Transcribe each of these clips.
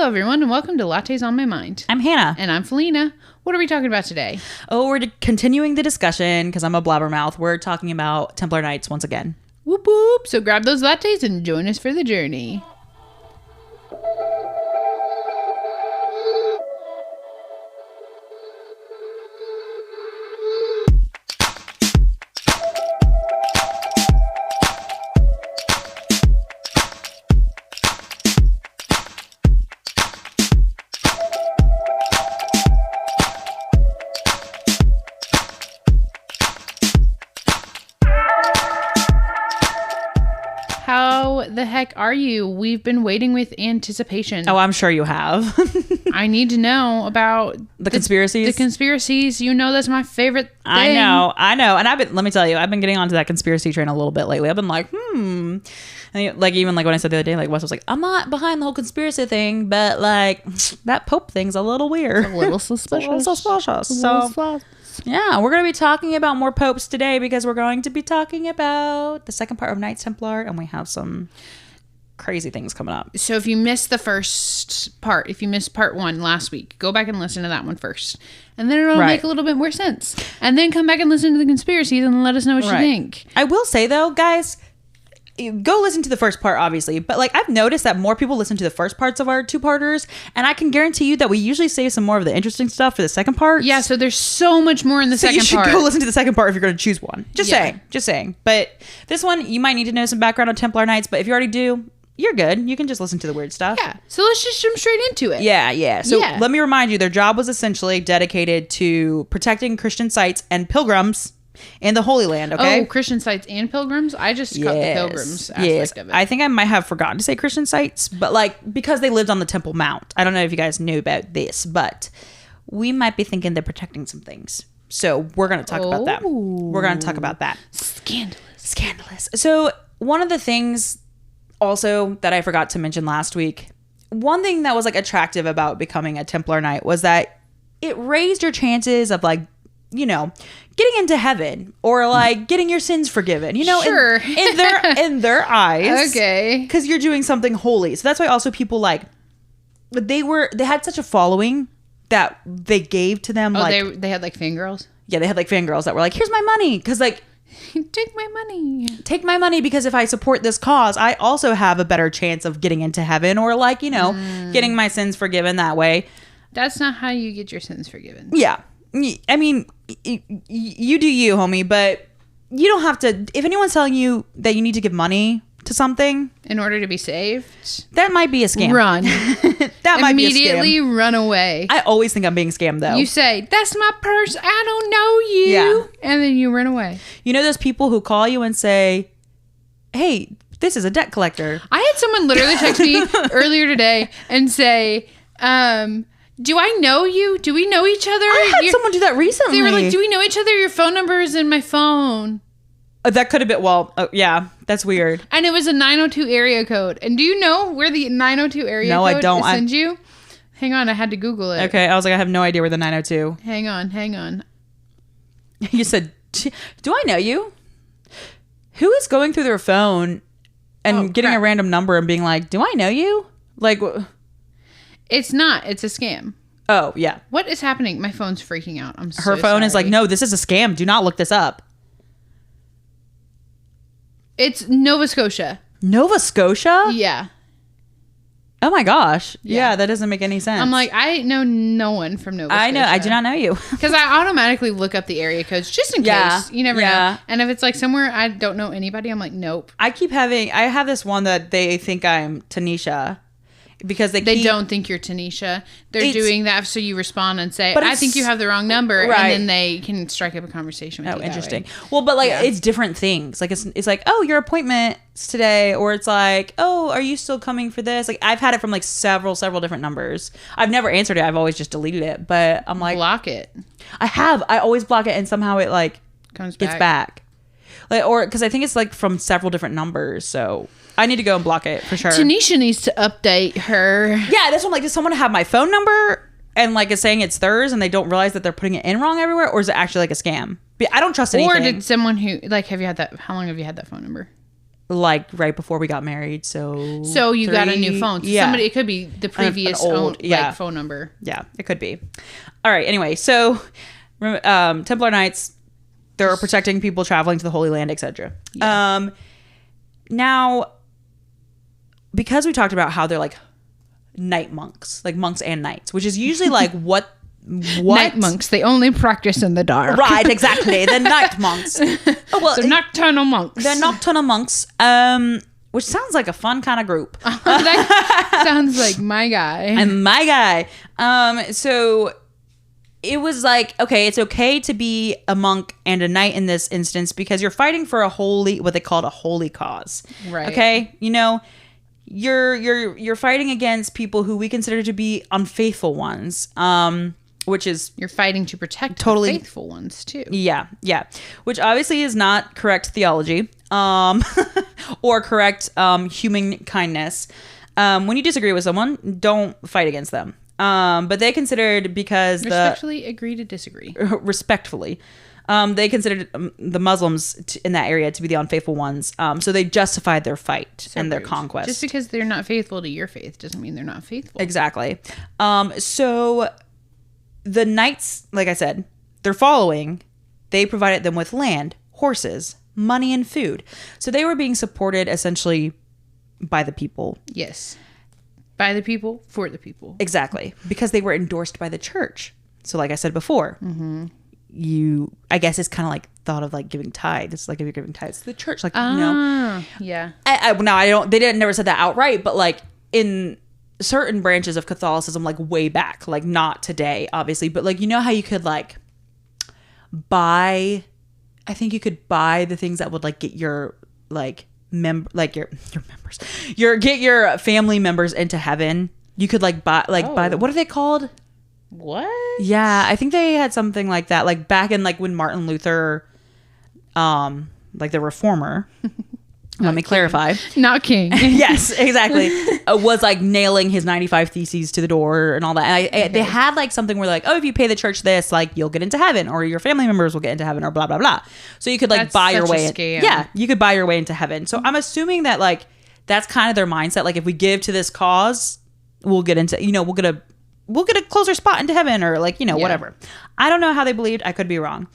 Hello, everyone, and welcome to Lattes on My Mind. I'm Hannah. And I'm Felina. What are we talking about today? Oh, we're continuing the discussion because I'm a blabbermouth. We're talking about Templar Knights once again. Whoop whoop. So grab those lattes and join us for the journey. How the heck are you? We've been waiting with anticipation. Oh, I'm sure you have. I need to know about the conspiracies. The conspiracies. You know that's my favorite thing. I know. And let me tell you, I've been getting onto that conspiracy train a little bit lately. I've been like, And even when I said the other day, Wes was like, I'm not behind the whole conspiracy thing, but that Pope thing's a little weird. A little suspicious. Yeah, we're going to be talking about more popes today because we're going to be talking about the second part of Knights Templar, and we have some crazy things coming up. So if you missed the first part, if you missed part 1 last week, go back and listen to that one first. And then it'll make a little bit more sense. And then come back and listen to the conspiracies and let us know what you think. I will say, though, guys, go listen to the first part, obviously, but I've noticed that more people listen to the first parts of our two-parters, and I can guarantee you that we usually save some more of the interesting stuff for the second part. Yeah, so there's so much more in the second part. So you should go listen to the second part if you're going to choose one. Just saying. But this one, you might need to know some background on Templar Knights, but if you already do, you're good. You can just listen to the weird stuff. Yeah, so let's just jump straight into it. Yeah. So let me remind you, their job was essentially dedicated to protecting Christian sites and pilgrims in the Holy Land, okay? Oh, Christian sites and pilgrims? I just caught the pilgrims aspect of it. I think I might have forgotten to say Christian sites, but because they lived on the Temple Mount. I don't know if you guys knew about this, but we might be thinking they're protecting some things. So we're going to talk about that. We're going to talk about that. Scandalous. So one of the things also that I forgot to mention last week, one thing that was attractive about becoming a Templar Knight was that it raised your chances of getting into heaven or getting your sins forgiven, sure. in their eyes. Okay. Because you're doing something holy. So that's why also people they had such a following that they gave to them. They had fangirls? Yeah, they had fangirls that were here's my money. Because take my money. Take my money because if I support this cause, I also have a better chance of getting into heaven or getting my sins forgiven that way. That's not how you get your sins forgiven. Yeah. I mean, you do you, homie, but you don't have to. If anyone's telling you that you need to give money to something in order to be saved, that might be a scam. Run. That might be a scam. Immediately run away. I always think I'm being scammed, though. You say, that's my purse. I don't know you. Yeah. And then you run away. You know those people who call you and say, hey, this is a debt collector. I had someone literally text me earlier today and say, do I know you? Do we know each other? I had someone do that recently. They were like, do we know each other? Your phone number is in my phone. That could have been, yeah, that's weird. And it was a 902 area code. And do you know where the 902 area code I don't. Send you? Hang on, I had to Google it. Okay, I was like, I have no idea where the 902. Hang on. You said, do I know you? Who is going through their phone and getting a random number and being like, do I know you? It's not. It's a scam. Oh, yeah. What is happening? My phone's freaking out. I'm so Her phone is no, this is a scam. Do not look this up. It's Nova Scotia. Nova Scotia? Yeah. Oh my gosh. Yeah, that doesn't make any sense. I'm I know no one from Nova Scotia. I know. I do not know you. Because I automatically look up the area codes just in case. You never know. And if it's somewhere I don't know anybody, I'm nope. I have this one that they think I'm Tanisha. Because they don't think you're Tanisha. They're doing that so you respond and say, I think you have the wrong number. Right. And then they can strike up a conversation with you. Oh, interesting. Well, but it's different things. It's oh, your appointment's today. Or it's oh, are you still coming for this? I've had it from several different numbers. I've never answered it. I've always just deleted it. But I'm block it. I always block it and somehow it gets back. Or because I think it's from several different numbers. So I need to go and block it for sure. Tanisha needs to update her. Yeah, that's what does someone have my phone number and is saying it's theirs and they don't realize that they're putting it in wrong everywhere? Or is it actually a scam? I don't trust anything. Or did someone who, have you had that, how long have you had that phone number? like right before we got married. So you got a new phone. So somebody, it could be the previous old phone number. Yeah, it could be. All right. Anyway, so Templar Knights, they're protecting people traveling to the Holy Land, etc. Yeah. Now, because we talked about how they're like night monks, like monks and knights, which is usually like what night monks, they only practice in the dark. Right, exactly. The night monks. So nocturnal monks. They're nocturnal monks, which sounds like a fun kind of group. That sounds like my guy. And my guy. So it was like, okay, it's okay to be a monk and a knight in this instance because you're fighting for what they called a holy cause. Right. Okay? You know, you're fighting against people who we consider to be unfaithful ones. Which is... You're fighting to protect the faithful ones, too. Yeah, yeah. Which obviously is not correct theology or correct human kindness. When you disagree with someone, don't fight against them. But they considered because respectfully agree to disagree. Respectfully. They considered the Muslims in that area to be the unfaithful ones. So they justified their fight and their conquest. Just because they're not faithful to your faith doesn't mean they're not faithful. Exactly. So the knights, like I said, they're following. They provided them with land, horses, money, and food. So they were being supported essentially by the people. Yes. By the people, for the people. Exactly. Because they were endorsed by the church. So like I said before, I guess it's kind of like thought of like giving tithes. It's like if you're giving tithes to the church, like, you know. Yeah. They didn't never said that outright, but like in certain branches of Catholicism, like way back, like not today, obviously, but like, you know how you could like buy, I think you could buy the things that would like get your like get your family members into heaven. You could like buy what are they called? What? Yeah, I think they had something like that, like back in like when Martin Luther, like the reformer. Let me clarify. Not king. Yes, exactly. Was like nailing his 95 Theses to the door and all that. And they had like something where like, oh, if you pay the church this, like you'll get into heaven, or your family members will get into heaven, or blah, blah, blah. So you could like buy your way in. Yeah, you could buy your way into heaven. So I'm assuming that like that's kind of their mindset. Like if we give to this cause, we'll get into, you know, we'll get a closer spot into heaven, or like, you know, whatever. I don't know how they believed. I could be wrong.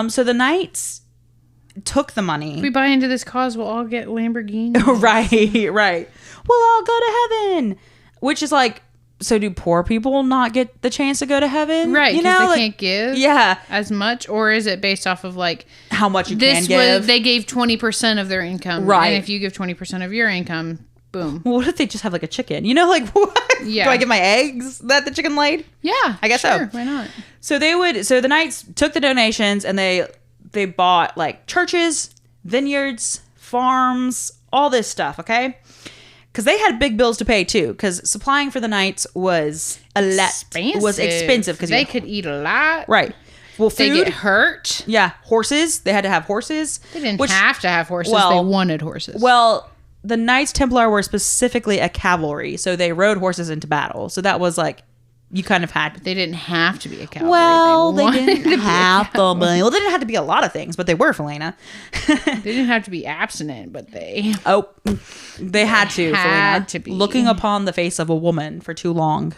So the knights took the money. If we buy into this cause, we'll all get Lamborghinis. Right. We'll all go to heaven. Which is like, so do poor people not get the chance to go to heaven? Right, because they like, can't give as much? Or is it based off of like... how much you can give? They gave 20% of their income. Right. And if you give 20% of your income, boom. Well, what if they just have like a chicken? You know, like what? Yeah. Do I get my eggs that the chicken laid? Yeah. I guess sure, so. Why not? So the knights took the donations and they bought like churches, vineyards, farms, all this stuff, okay? Because they had big bills to pay too, because supplying for the knights was expensive because they could eat a lot. Right. Well, food. They get hurt. Yeah. Horses. They had to have horses. They didn't have to have horses. They wanted horses. Well, the Knights Templar were specifically a cavalry, so they rode horses into battle. So that was like, you kind of had... They didn't have to be a cavalry. Well, they didn't have to be. Well, they didn't have to be a lot of things, but they were, Felina. They didn't have to be abstinent, but they... Oh, they had to, Felina. To be. Looking upon the face of a woman for too long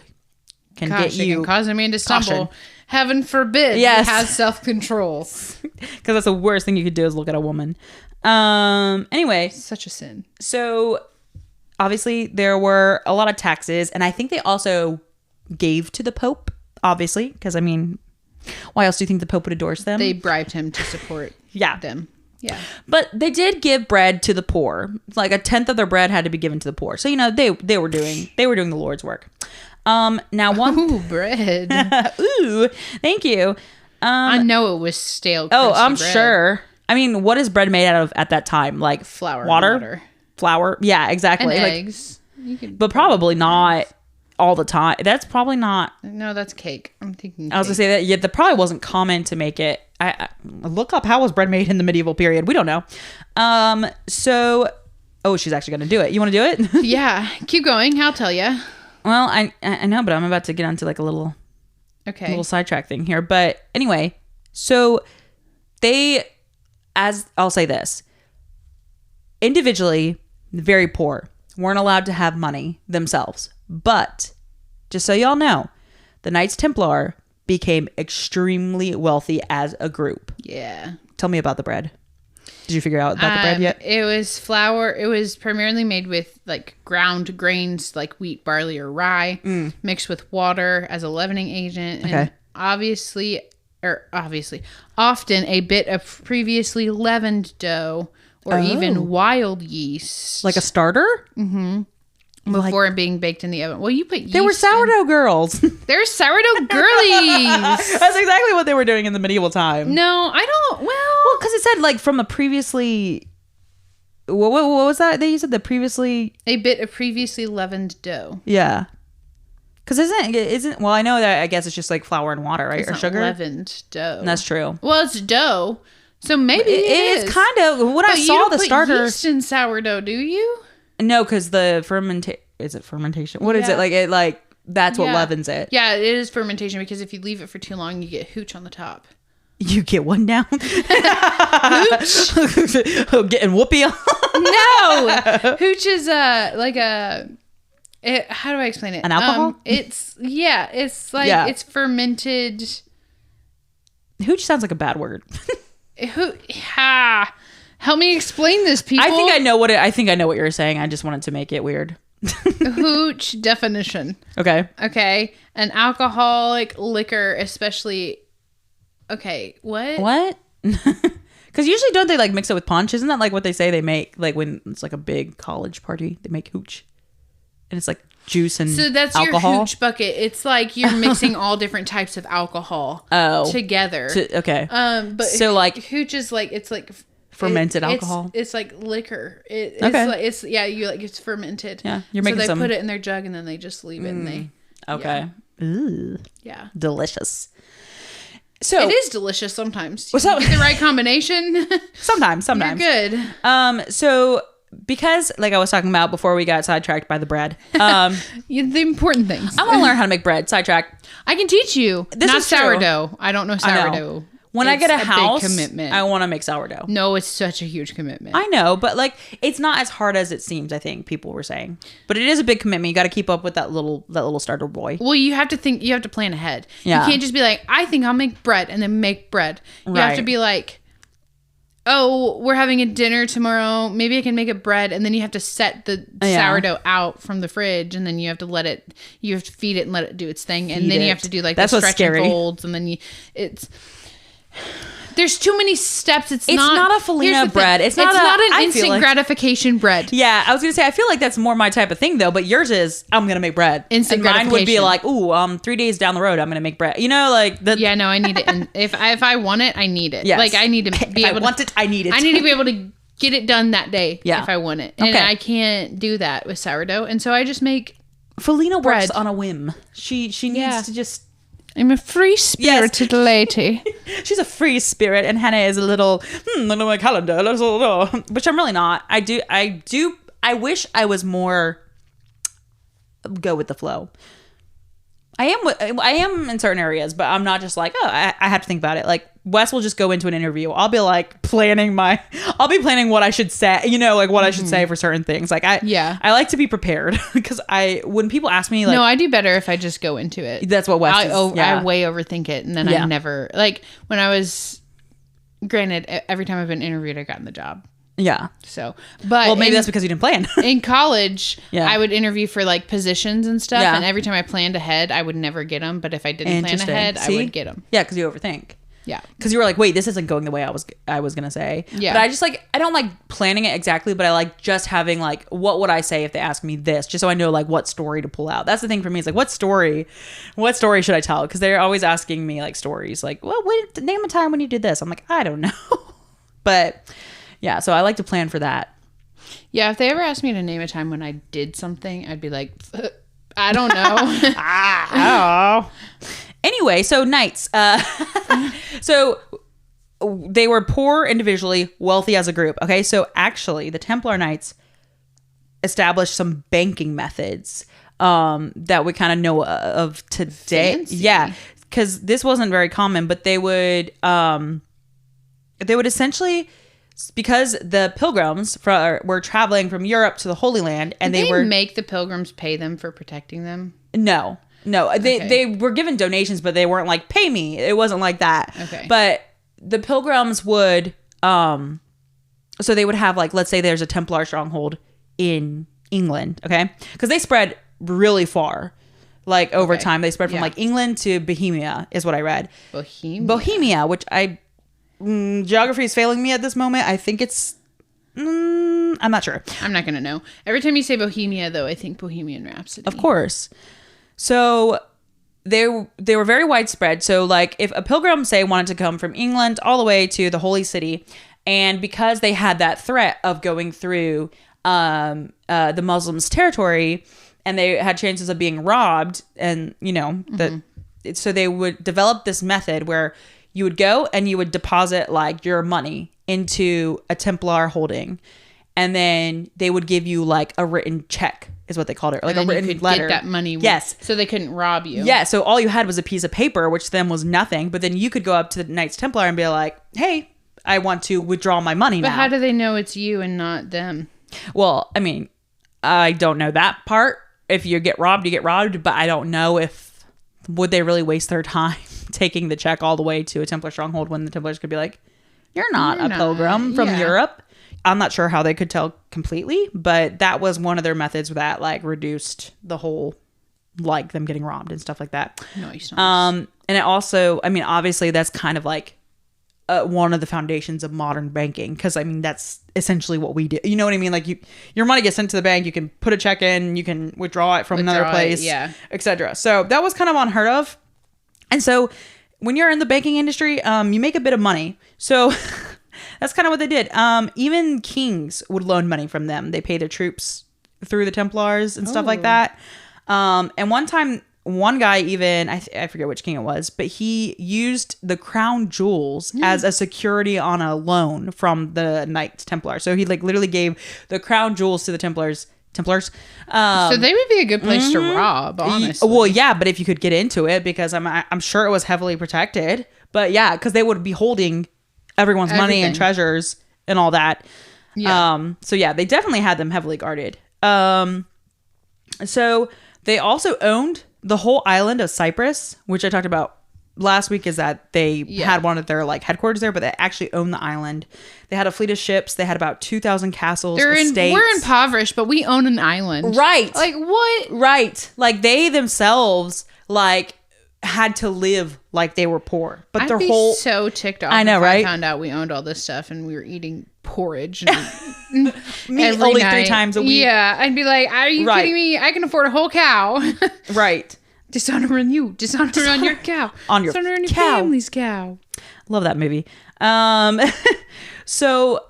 can get you... It can cause a man to stumble. Caution. Heaven forbid he has self-control. Because that's the worst thing you could do is look at a woman. Anyway. Such a sin. So, obviously, there were a lot of taxes, and I think they also... gave to the Pope, obviously, because I mean, why else do you think the Pope would endorse them? They bribed him to support them. Yeah. But they did give bread to the poor. Like a tenth of their bread had to be given to the poor. So, you know, they were doing the Lord's work. Now Ooh, bread. Ooh, thank you. I know it was stale. Oh, I'm bread. sure. I mean, what is bread made out of at that time? Like flour, water, flour. Yeah, exactly. And like, eggs. But probably not all the time. That's probably not. No, that's cake. I'm thinking. I was gonna say that. Yeah, that probably wasn't common to make it. I look up how was bread made in the medieval period. We don't know. So, she's actually gonna do it. You want to do it? Yeah, keep going. I'll tell you. Well, I know, but I'm about to get onto like a little sidetrack thing here. But anyway, so I'll say this. individually very poor, weren't allowed to have money themselves. But just so y'all know, the Knights Templar became extremely wealthy as a group. Yeah. Tell me about the bread. Did you figure out about the bread yet? It was flour. It was primarily made with like ground grains like wheat, barley, or rye, mixed with water as a leavening agent. And often a bit of previously leavened dough or even wild yeast. Like a starter? Mm-hmm. Before being baked in the oven. Well, you put yeast. They were sourdough girls. They're sourdough girlies. That's exactly what they were doing in the medieval time. No, I don't. Well, because it said like from a previously. What was that? They said the previously. A bit of previously leavened dough. Yeah. Because isn't well, I know that I guess it's just like flour and water, right? It's or not sugar. Leavened dough. That's true. Well, it's dough. So maybe it is kind of when I saw the starter. You don't put yeast in sourdough, do you? No, because the is it fermentation? What is it like? It like that's what leavens it. Yeah, it is fermentation because if you leave it for too long, you get hooch on the top. You get one down. Hooch, getting whoopee on. No, hooch is like a. How do I explain it? An alcohol? It's like it's fermented. Hooch sounds like a bad word. Help me explain this, people. I think I know what you're saying. I just wanted to make it weird. Hooch definition. Okay. An alcoholic liquor, especially. Okay, what? Because usually don't they like mix it with punch? Isn't that like what they say they make? Like when it's like a big college party, they make hooch, and it's like juice and so that's alcohol. Your hooch bucket. It's like you're mixing all different types of alcohol together. But so like hooch is like it's like fermented alcohol. It's like liquor. It's fermented. Yeah, you're making so they put it in their jug and then they just leave it and they. Okay. Yeah. Delicious. So it is delicious sometimes. You get the right combination. Sometimes. You're good. So because like I was talking about before we got sidetracked by the bread. The important things. I want to learn how to make bread. Sidetrack. I can teach you. This Not is true. sourdough. I don't know sourdough. When I get a house, big commitment. I want to make sourdough. No, it's such a huge commitment. I know, but like it's not as hard as it seems, I think people were saying. But it is a big commitment. You got to keep up with that little starter boy. Well, you have to plan ahead. Yeah. You can't just be like, I think I'll make bread and then make bread. You have to be like, oh, we're having a dinner tomorrow. Maybe I can make a bread, and then you have to set the sourdough out from the fridge, and then you have to feed it and let it do its thing, and then you have to do like the stretch and folds, and then there's too many steps. It's not a Felina bread. It's not an instant gratification bread. Yeah, I was gonna say I feel like that's more my type of thing though. But yours is I'm gonna make bread. Instant gratification. Mine would be like, 3 days down the road I'm gonna make bread. You know, like that. Yeah, no, I need it. And if I want it, I need it. Yes. Like I need to be able. I want it. I need it. I need to be able to get it done that day. Yeah. If I want it, and I can't do that with sourdough, and so I just make. Felina works on a whim. She needs to just. I'm a free-spirited lady. She's a free spirit, and Hannah is a little, look at my calendar, which I'm really not. I wish I was more go with the flow. I am in certain areas, but I'm not just like, I have to think about it. Like Wes will just go into an interview. I'll be like planning what I should say, like what I should say for certain things. Like I like to be prepared because when people ask me like, no, I do better if I just go into it. That's what Wes I way overthink it. And then I never, like when I was, granted, every time I've been interviewed, I got in the job. Yeah. So, but maybe that's because you didn't plan. In college, I would interview for like positions and stuff, and every time I planned ahead, I would never get them. But if I didn't plan ahead, I would get them. Yeah, because you overthink. Yeah, because you were like, wait, this isn't going the way I was gonna say. Yeah, but I just I don't like planning it exactly, but I like just having like, what would I say if they ask me this, just so I know like what story to pull out. That's the thing for me. Is like, what story should I tell? Because they're always asking me like stories, like, well, name a time when you did this. I'm like, I don't know, but. Yeah, so I like to plan for that. Yeah, if they ever asked me to name a time when I did something, I'd be like, I don't know. Anyway, so Knights. So they were poor individually, wealthy as a group. Okay, so actually the Templar Knights established some banking methods that we kind of know of today. Fancy. Yeah, because this wasn't very common, but they would essentially... because the pilgrims were traveling from Europe to the Holy Land, and Did they make the pilgrims pay them for protecting them? No. They were given donations, but they weren't like, pay me. It wasn't like that. Okay. But the pilgrims would, so they would have like, let's say there's a Templar stronghold in England, okay? Because they spread really far. Like over time, they spread from like England to Bohemia is what I read. Bohemia, which geography is failing me at this moment. I think it's, I'm not sure. I'm not going to know. Every time you say Bohemia, though, I think Bohemian Rhapsody. Of course. So they were very widespread. So like if a pilgrim, say, wanted to come from England all the way to the Holy City, and because they had that threat of going through the Muslims' territory, and they had chances of being robbed, and so they would develop this method where you would go and you would deposit like your money into a Templar holding, and then they would give you like a written check, is what they called it, like a written letter. Get that money. Yes. So they couldn't rob you. Yeah. So all you had was a piece of paper, which then was nothing. But then you could go up to the Knights Templar and be like, "Hey, I want to withdraw my money now." But how do they know it's you and not them? Well, I mean, I don't know that part. If you get robbed, you get robbed. But I don't know would they really waste their time taking the check all the way to a Templar stronghold when the Templars could be like, you're not a pilgrim from Europe. I'm not sure how they could tell completely, but that was one of their methods that like reduced the whole, like them getting robbed and stuff like that. Nice. And it also, I mean, obviously that's kind of like one of the foundations of modern banking, because I mean that's essentially what we do. You know what I mean? Like your money gets sent to the bank, you can put a check in, you can withdraw it from another place, etc. So that was kind of unheard of. And so when you're in the banking industry, you make a bit of money. So that's kind of what they did. Even kings would loan money from them. They pay their troops through the Templars and stuff like that. And one time, one guy even, I forget which king it was, but he used the crown jewels as a security on a loan from the Knights Templar. So he like literally gave the crown jewels to the Templars. So they would be a good place to rob, honestly. Well, yeah, but if you could get into it, because I'm sure it was heavily protected. But yeah, because they would be holding everyone's money and treasures and all that. Yeah. So yeah, they definitely had them heavily guarded. So they also owned the whole island of Cyprus, which I talked about last week, is that they had one of their like headquarters there, but they actually owned the island. They had a fleet of ships. They had about 2,000 castles. We're impoverished, but we own an island. Right. Like what? Right. Like they themselves like had to live like they were poor. But I'd their be whole so ticked off. I know, right? I found out we owned all this stuff and we were eating porridge and me only night. 3 times a week. Yeah, I'd be like, are you kidding me? I can afford a whole cow. Right. Dishonor on you. Dishonor on your cow. Dishonor on your family's cow. Love that movie. So,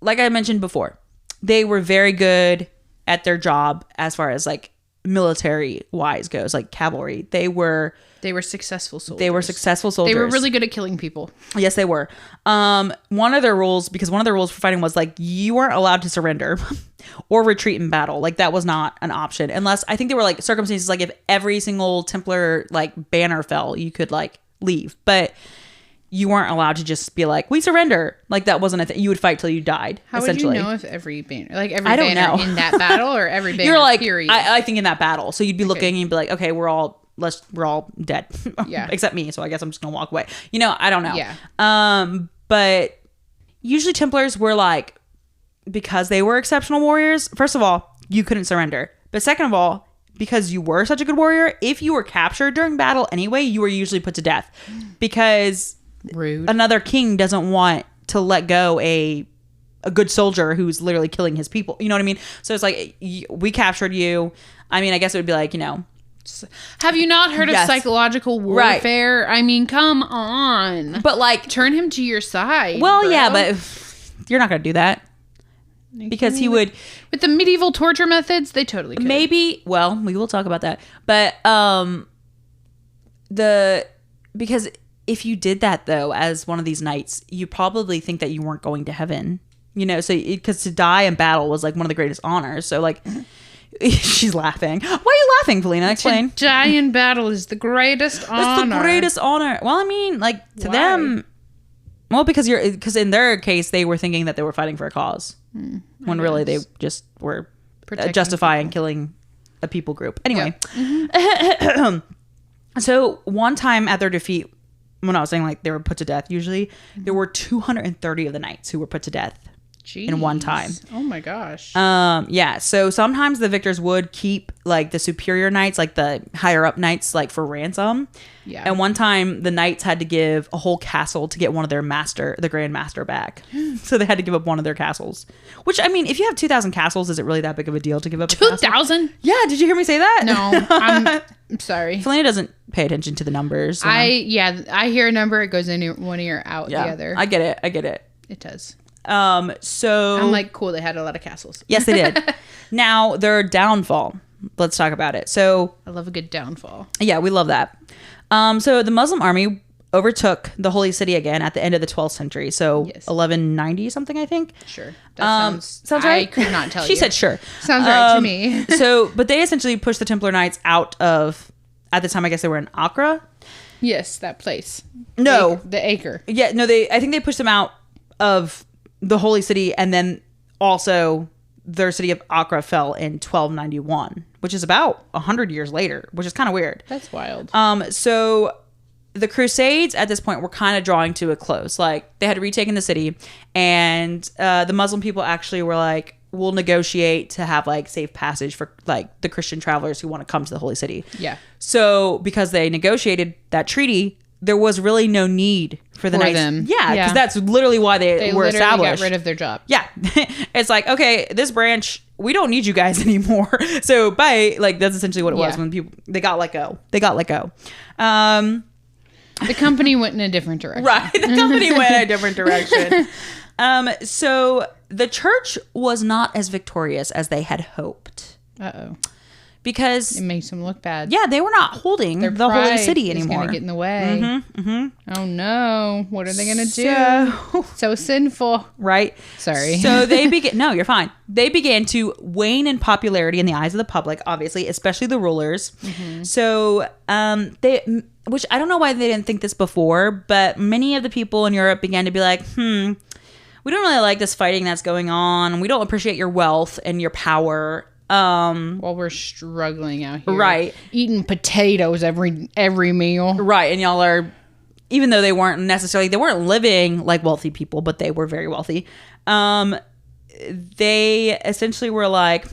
like I mentioned before, they were very good at their job as far as like military wise goes, like cavalry. They were successful soldiers. They were really good at killing people. Yes, they were. One of their rules for fighting was like you weren't allowed to surrender or retreat in battle. Like that was not an option unless, I think there were like circumstances like if every single Templar like banner fell, you could like leave, but you weren't allowed to just be like, we surrender. Like that wasn't a thing. You would fight till you died. How essentially. Would you know if every banner, like every banner in that battle or every banner You're like, period? I think in that battle. So you'd be looking and you'd be like, okay, we're all dead. Yeah. Except me. So I guess I'm just gonna walk away. I don't know. Yeah. But usually Templars were like, because they were exceptional warriors, first of all, you couldn't surrender. But second of all, because you were such a good warrior, if you were captured during battle anyway, you were usually put to death. Because rude. Another king doesn't want to let go a good soldier who's literally killing his people. You know what I mean? So it's like, we captured you. I mean, I guess it would be like, have you not heard of psychological warfare? Right. I mean, come on. But like, turn him to your side. Well, bro. Yeah, but you're not going to do that. Because he would, with the medieval torture methods, they totally could. Maybe. Well, we will talk about that. But because if you did that though, as one of these knights, you probably think that you weren't going to heaven. So because to die in battle was like one of the greatest honors. So like, she's laughing. Why are you laughing, Felina? Explain. To die in battle is the greatest honor. That's the greatest honor. Well, I mean, like to them, Well, because in their case, they were thinking that they were fighting for a cause, when really they just were justifying killing a people group. Anyway, so one time at their defeat, when I was saying like they were put to death, usually there were 230 of the knights who were put to death. Jeez. In one time. Oh my gosh. Yeah. So sometimes the victors would keep like the superior knights, like the higher up knights, like for ransom. Yeah. And one time the knights had to give a whole castle to get one of their the grand master back. So they had to give up one of their castles. Which, I mean, if you have 2,000 castles, is it really that big of a deal to give up 2,000? Yeah. Did you hear me say that? No. I'm sorry. Felina doesn't pay attention to the numbers. So I hear a number, it goes in one ear, out the other. I get it. It does. So I'm like, cool, they had a lot of castles. Yes, they did. Now, their downfall. Let's talk about it. So I love a good downfall. Yeah, we love that. So the Muslim army overtook the holy city again at the end of the 12th century. So 1190 something, I think. Sure. That sounds right. I could not tell you. She said sure. Sounds right to me. But they essentially pushed the Templar Knights out of, at the time, I guess they were in Acre. Yes, that place. No. The Acre. Yeah, no, I think they pushed them out of the holy city, and then also their city of Acre fell in 1291, which is about 100 years later, which is kind of weird. That's wild. So the Crusades at this point were kind of drawing to a close. Like, they had retaken the city, and the Muslim people actually were like, we'll negotiate to have like safe passage for like the Christian travelers who want to come to the holy city. Yeah. So because they negotiated that treaty, there was really no need for the knights. Yeah, because that's literally why they were established. Got rid of their job. Yeah. It's like, okay, this branch, we don't need you guys anymore. So like, that's essentially what it was when they got let go. The company went in a different direction. Right. The company went in a different direction. So the church was not as victorious as they had hoped. Uh-oh. Because it makes them look bad. Yeah, they were not holding the holy city anymore. Going to get in the way. Oh no! What are they going to do? So sinful, right? Sorry. So they began. No, you're fine. They began to wane in popularity in the eyes of the public, obviously, especially the rulers. So which I don't know why they didn't think this before, but many of the people in Europe began to be like, we don't really like this fighting that's going on. We don't appreciate your wealth and your power. While we're struggling out here, right, eating potatoes every meal, right, and y'all are, even though they weren't living like wealthy people, but they were very wealthy. They essentially were like,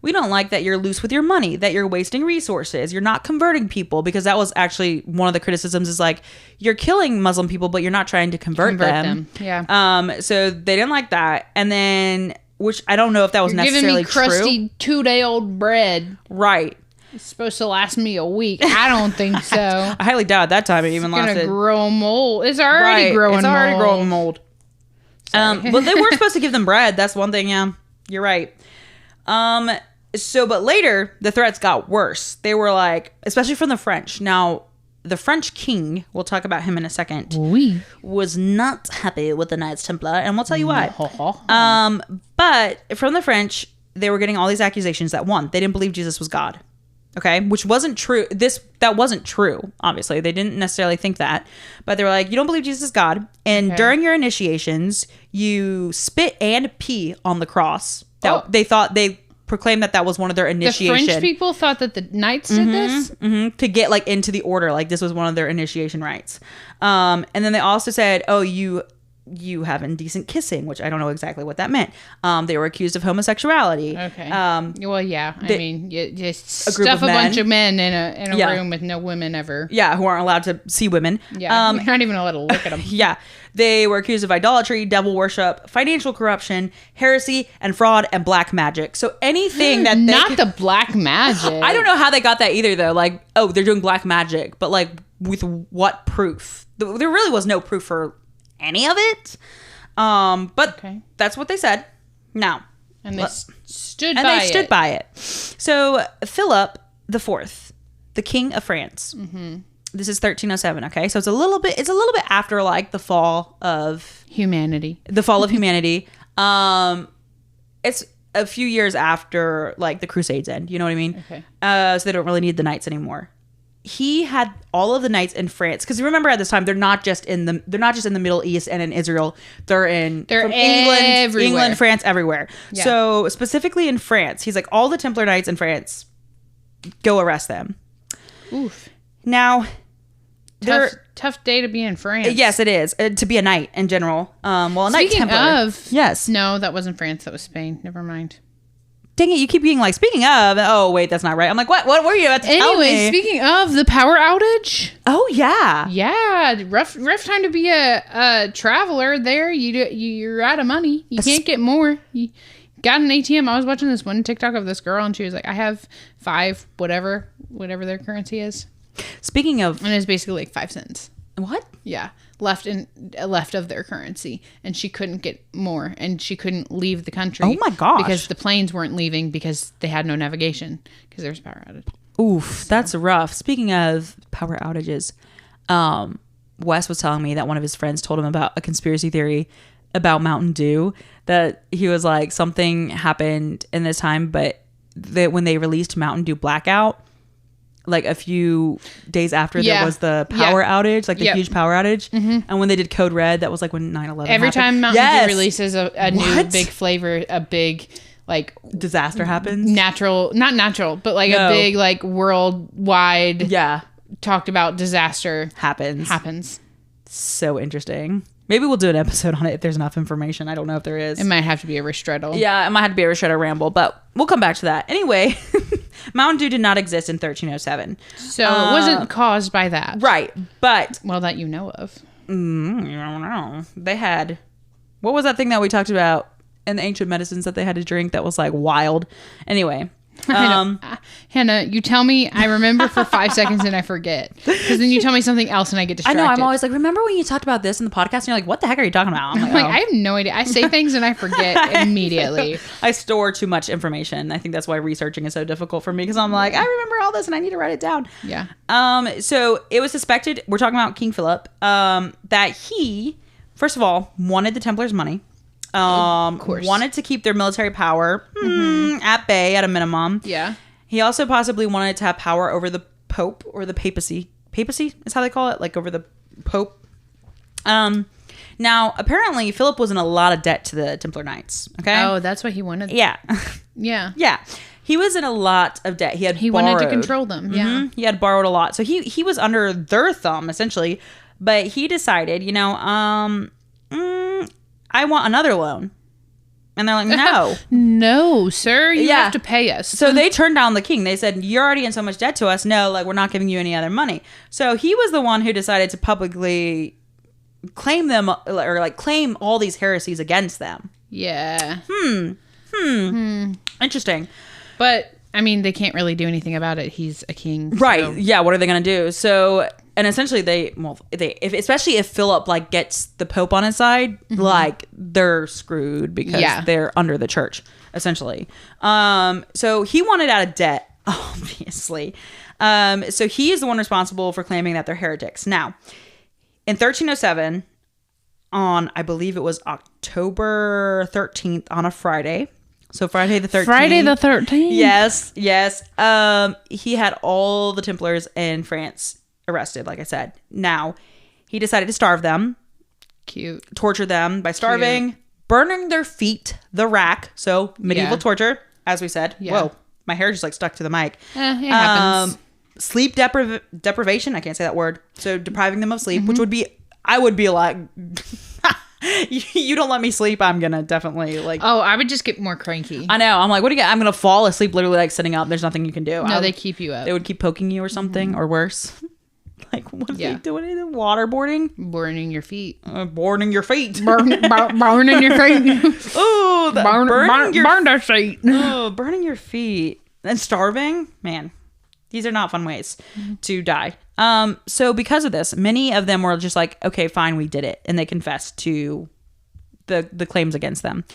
we don't like that you're loose with your money, that you're wasting resources, you're not converting people, because that was actually one of the criticisms, is like, you're killing Muslim people, but you're not trying to convert them. Yeah. So they didn't like that, and then, which I don't know if that was necessarily true. Giving me crusty 2-day-old bread. Right. It's supposed to last me a week. I don't think so. I highly doubt that time it even lasted. It's going to grow mold. It's already growing mold. It's already growing mold. But they were supposed to give them bread. That's one thing, yeah. You're right. But later, the threats got worse. They were like, especially from the French. Now, the French king, we'll talk about him in a second, was not happy with the Knights Templar, and we'll tell you why. But from the French, they were getting all these accusations that, one, they didn't believe Jesus was God. Okay, which wasn't true. That wasn't true, obviously. They didn't necessarily think that. But they were like, you don't believe Jesus is God. And during your initiations, you spit and pee on the cross. They proclaimed that was one of their initiation. The French people thought that the knights did this? To get like into the order. Like, this was one of their initiation rites. And then they also said, oh, you have indecent kissing, which I don't know exactly what that meant. They were accused of homosexuality. Okay. Well, yeah. I mean, you stuff a bunch of men in a room with no women ever. Yeah, who aren't allowed to see women. Yeah, you're not even allowed to look at them. Yeah. They were accused of idolatry, devil worship, financial corruption, heresy, and fraud, and black magic. So anything that the black magic. I don't know how they got that either, though. Like, oh, they're doing black magic, but like, with what proof? There really was no proof for any of it. But that's what they said. Now, and they stood by it. So Philip IV, the King of France. This is 1307. Okay, so it's a little bit after like the fall of humanity. It's a few years after like the Crusades end. You know what I mean? Okay. So they don't really need the knights anymore. he had all of the knights in France, because remember at this time they're not just in the Middle East and in Israel. They're from England, France, everywhere. Yeah. So specifically in France, he's like, all the Templar knights in France, go arrest them. Oof. Now, tough day to be in France. Yes, it is, to be a knight in general. A Knight Templar. Yes. No, that wasn't France. That was Spain. Never mind. Dang it, you keep being like, speaking of, oh, wait, that's not right. I'm like, what were you about to tell me? Anyway, speaking of the power outage. Oh, yeah. Yeah, rough time to be a traveler there. You're out of money. You can't get more. You got an ATM. I was watching this one TikTok of this girl, and she was like, I have 5, whatever their currency is. Speaking of... And it's basically like 5 cents. What? Yeah. Left of their currency, and she couldn't get more, and she couldn't leave the country. Oh my gosh! Because the planes weren't leaving because they had no navigation because there was a power outage. Oof, that's rough. Speaking of power outages, Wes was telling me that one of his friends told him about a conspiracy theory about Mountain Dew, that he was like, something happened in this time, but that when they released Mountain Dew Blackout, like a few days after there was the power outage, like the huge power outage. Mm-hmm. And when they did Code Red, that was like when 9/11 Every happened. time Mountain Dew releases a new big flavor, a big like disaster happens. Not natural, but like a big like worldwide talked about disaster happens. So interesting. Maybe we'll do an episode on it if there's enough information. I don't know if there is. It might have to be a Ristretto. Yeah, it might have to be a Ristretto ramble, but we'll come back to that. Anyway, Mountain Dew did not exist in 1307. So it wasn't caused by that. Right, but... Well, that you know of. I don't know. They had... What was that thing that we talked about in the ancient medicines that they had to drink that was like wild? Anyway... Hannah, you tell me, I remember for 5 seconds and I forget, because then you tell me something else and I get distracted. I know, I'm always like, remember when you talked about this in the podcast? And you're like, what the heck are you talking about? I'm like, I have no idea. I say things and I forget immediately. I store too much information. I think that's why researching is so difficult for me, because I'm like, I remember all this and I need to write it down. Yeah. So it was suspected, we're talking about King Philip, that he, first of all, wanted the Templars' money. Wanted to keep their military power at bay at a minimum. Yeah. He also possibly wanted to have power over the Pope or the papacy. Papacy is how they call it, like over the Pope. Now, apparently, Philip was in a lot of debt to the Templar Knights. Okay. Oh, that's what he wanted. Yeah. Yeah. Yeah. He was in a lot of debt. He wanted to control them. Yeah. Mm-hmm. He had borrowed a lot, so he was under their thumb essentially. But he decided, I want another loan. And they're like, no. No, sir. You have to pay us. So they turned down the king. They said, you're already in so much debt to us. No, like, we're not giving you any other money. So he was the one who decided to publicly claim them, or like claim all these heresies against them. Yeah. Interesting. But, I mean, they can't really do anything about it. He's a king. Right. So. Yeah. What are they going to do? So... And essentially, especially if Philip like gets the Pope on his side, like they're screwed because they're under the church, essentially. So he wanted out of debt, obviously. So he is the one responsible for claiming that they're heretics. Now, in 1307, on I believe it was October 13th, on a Friday. So Friday the 13th. Friday the 13th. Yes. He had all the Templars in France arrested, like I said. Now, he decided to starve them. Cute. Torture them by starving, burning their feet, the rack. So, medieval torture, as we said. Yeah. Whoa, my hair just like stuck to the mic. It happens. Sleep deprivation, I can't say that word. So, depriving them of sleep, which would be, I would be like, you don't let me sleep, I'm gonna definitely like... Oh, I would just get more cranky. I know. I'm like, what do you get? I'm gonna fall asleep literally like sitting up. There's nothing you can do. No, they keep you up. They would keep poking you or something, or worse. Like, what are they doing? Waterboarding? Burning your feet. Burning your feet. Burning your feet. Oh, burn their feet. Oh, burning your feet. And starving? Man, these are not fun ways to die. So because of this, many of them were just like, okay, fine, we did it. And they confessed to the claims against them.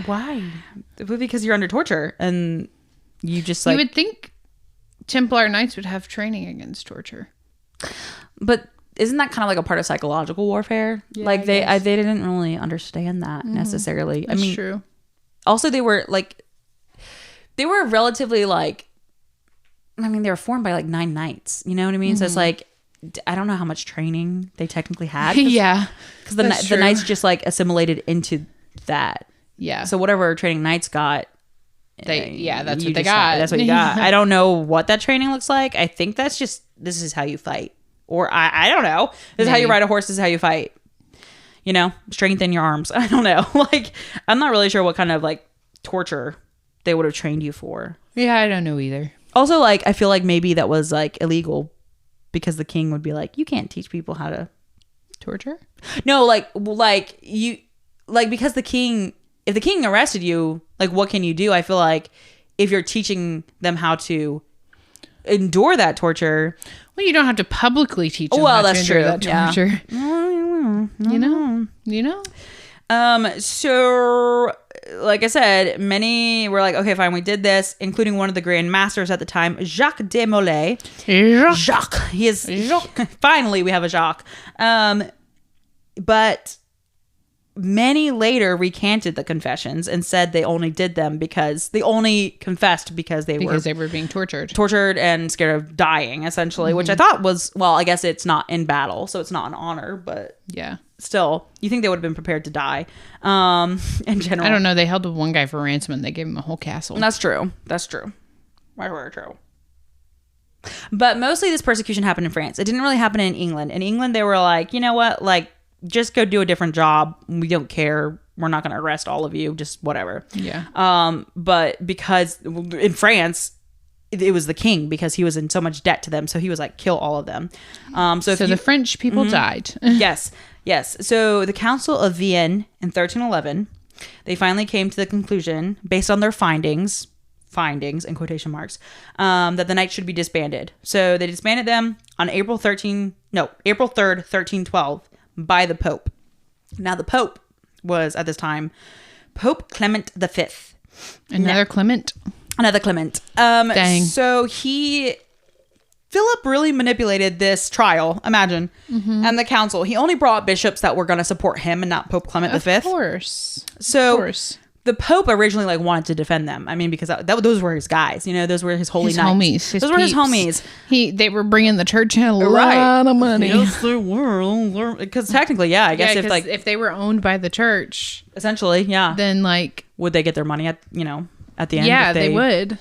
Why? Because you're under torture. And you just like... You would think Templar Knights would have training against torture, but isn't that kind of like a part of psychological warfare? Yeah, like they didn't really understand that necessarily. That's true. Also, they were relatively like I mean, they were formed by like 9 knights. You know what I mean? So it's like, I don't know how much training they technically had. Yeah. Because the knights just like assimilated into that. Yeah. So whatever training knights got. That's what they got. That's what you got. I don't know what that training looks like. I think that's just, this is how you fight. Or I don't know. This is how you ride a horse. This is how you fight. You know, strengthen your arms. I don't know. Like, I'm not really sure what kind of like torture they would have trained you for. Yeah, I don't know either. Also, like, I feel like maybe that was like illegal because the king would be like, you can't teach people how to torture. No, like you, like, because if the king arrested you, like, what can you do? I feel like if you're teaching them how to endure that torture, well, you don't have to publicly teach them how to endure that torture. Yeah. You know. So, like I said, many were like, okay, fine, we did this, including one of the Grand Masters at the time, Jacques de Molay. Jacques. He is Jacques. Finally, we have a Jacques. But many later recanted the confessions and said they only did them because they only confessed because they were being tortured and scared of dying, essentially, which I thought was, well, I guess it's not in battle, so it's not an honor, but yeah, still, you think they would have been prepared to die. In general, I don't know. They held one guy for ransom and they gave him a whole castle. That's true. Very true. But mostly this persecution happened in France. It didn't really happen in England. In England, they were like, you know what, like, just go do a different job. We don't care. We're not going to arrest all of you. Just whatever. Yeah. But because in France, it was the king because he was in so much debt to them. So he was like, kill all of them. So the French people died. Yes. So the Council of Vienne in 1311, they finally came to the conclusion, based on their findings in quotation marks, that the Knights should be disbanded. So they disbanded them on April 3rd, 1312. By the Pope. Now, the Pope was, at this time, Pope Clement V. Another Clement. Dang. So Philip really manipulated this trial, imagine, and the council. He only brought bishops that were going to support him and not Pope Clement V. Of course. The Pope originally like wanted to defend them. I mean, because those were his guys, you know, those were his holy knights. Those were his homies. They were bringing the church in a lot of money. Yes, they were. Because technically, yeah, I guess if they were owned by the church, essentially, yeah, then like would they get their money at the end? Yeah, they would.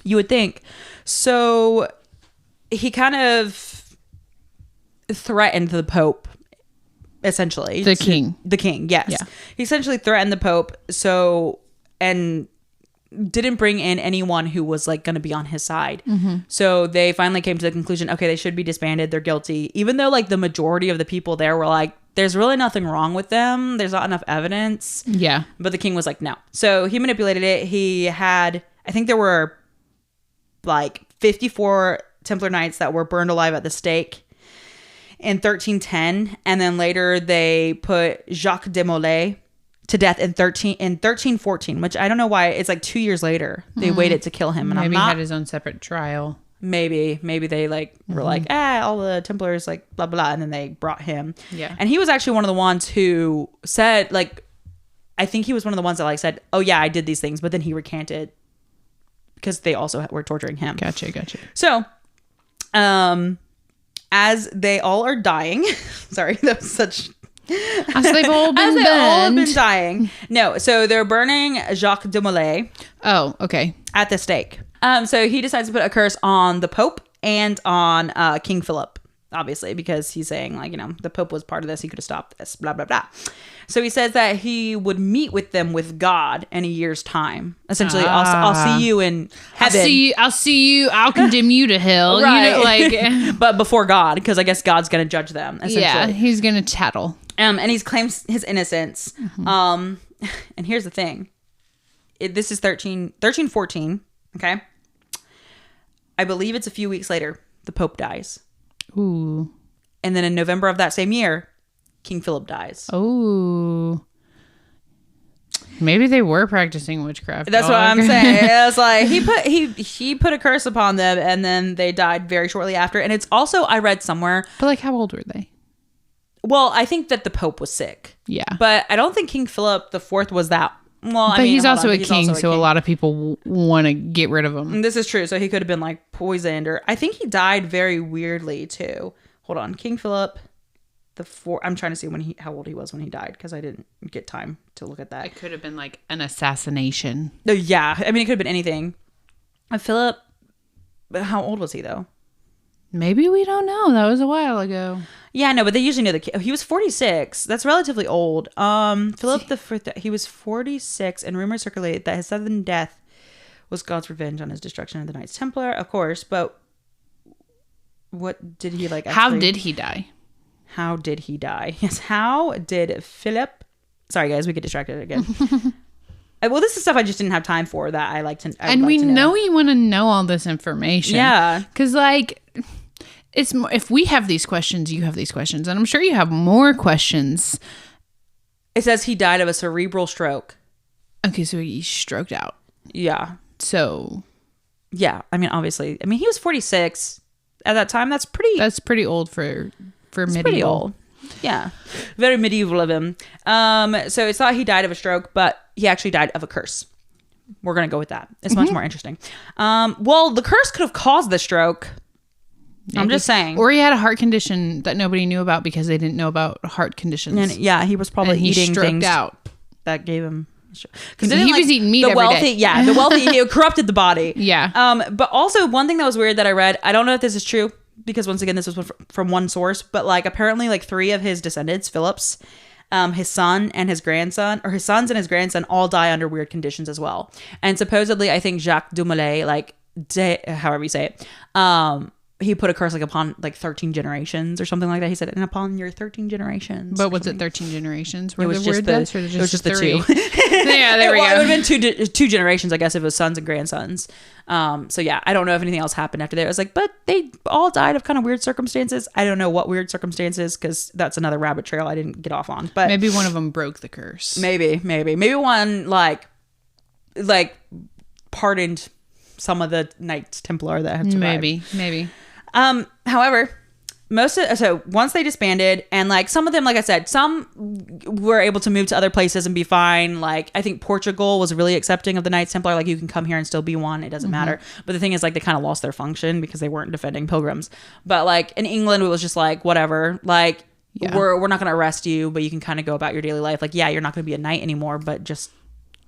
You would think. So he kind of threatened the Pope. Essentially, the king, yes. Yeah. He essentially threatened the Pope, and didn't bring in anyone who was like going to be on his side. So they finally came to the conclusion, okay, they should be disbanded. They're guilty, even though like the majority of the people there were like, there's really nothing wrong with them. There's not enough evidence. Yeah, but the king was like, no. So he manipulated it. He had, I think there were like 54 Templar Knights that were burned alive at the stake in 1310, and then later they put Jacques de Molay to death in 1314, which I don't know why it's like 2 years later they waited to kill him. And maybe he had his own separate trial. Maybe they like were like, all the Templars like blah blah, and then they brought him. Yeah, and he was actually one of the ones who said, like, I think he was one of the ones that like said, oh yeah, I did these things, but then he recanted because they also were torturing him. Gotcha. So, as they all are dying, sorry, that was such. As they've all been dying. No, so they're burning Jacques de Molay. Oh, okay. At the stake. So he decides to put a curse on the Pope and on King Philip, obviously, because he's saying, like, you know, the Pope was part of this. He could have stopped this, blah, blah, blah. So he says that he would meet with them with God in a year's time. Essentially, I'll see you in heaven. I'll see you. I'll condemn you to hell. Right. You know, like, but before God, because I guess God's going to judge them. Yeah, he's going to tattle. And he claims his innocence. And here's the thing. This is 1314. Okay. I believe it's a few weeks later. The Pope dies. Ooh. And then in November of that same year, King Philip dies. Oh. Maybe they were practicing witchcraft. That's what I'm saying. It's like he put a curse upon them, and then they died very shortly after. And it's also, I read somewhere. But like, how old were they? Well, I think that the Pope was sick. Yeah. But I don't think King Philip IV was that Well, but he's also a king, so a lot of people want to get rid of him. This is true. So he could have been like poisoned, or I think he died very weirdly too. Hold on, King Philip the Fourth. I'm trying to see how old he was when he died because I didn't get time to look at that. It could have been like an assassination. Yeah, I mean it could have been anything. Philip, how old was he though? Maybe we don't know. That was a while ago. Yeah, no, but they usually know he was 46. That's relatively old. Philip the Fourth, he was 46, and rumors circulate that his sudden death was God's revenge on his destruction of the Knights Templar, of course. But what did he like? How did he die? How did he die? Yes, how did Philip? Sorry, guys, we get distracted again. Well, this is stuff I just didn't have time for that I like to. And we know you want to know all this information. Yeah, because like. It's if we have these questions, you have these questions, and I'm sure you have more questions. It says he died of a cerebral stroke. Okay, so he stroked out. Yeah. So. Yeah, I mean, obviously, he was 46 at that time. That's pretty old for medieval. Pretty old. Yeah, very medieval of him. So it's thought he died of a stroke, but he actually died of a curse. We're gonna go with that. It's much more interesting. Well, the curse could have caused the stroke. Maybe. I'm just saying. Or he had a heart condition that nobody knew about because they didn't know about heart conditions. And yeah, he was probably eating things out that gave him. Because he was eating meat every day. Yeah, the wealthy, it corrupted the body. Yeah. But also one thing that was weird that I read, I don't know if this is true because once again, this was from one source, but like apparently like 3 of his descendants, Philip's, his son and his grandson, or his sons and his grandson all die under weird conditions as well. And supposedly, I think Jacques Dumoulin, however you say it, he put a curse like upon like 13 generations or something like that. He said, and upon your 13 generations. But was it 13 generations? It was just the 2. Yeah, there we go. It would have been two generations, I guess, if it was sons and grandsons. So yeah, I don't know if anything else happened after that. I was like, but they all died of kind of weird circumstances. I don't know what weird circumstances, because that's another rabbit trail I didn't get off on. But maybe one of them broke the curse. Maybe one like pardoned some of the Knights Templar that have survived. Maybe. However, once they disbanded, and like some of them, like I said, some were able to move to other places and be fine. Like I think Portugal was really accepting of the Knights Templar. Like you can come here and still be one. It doesn't matter. But the thing is, like they kind of lost their function because they weren't defending pilgrims. But like in England, it was just like whatever. Like we're not going to arrest you, but you can kind of go about your daily life. Like you're not going to be a knight anymore, but just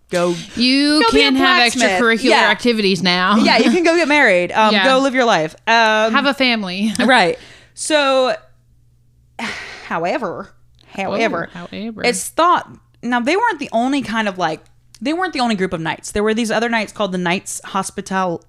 go. You can have extracurricular activities now. Yeah, you can go get married. Go live your life. Have a family. Right. So, however, it's thought, now they weren't the only they weren't the only group of knights. There were these other knights called the Knights Hospitallers,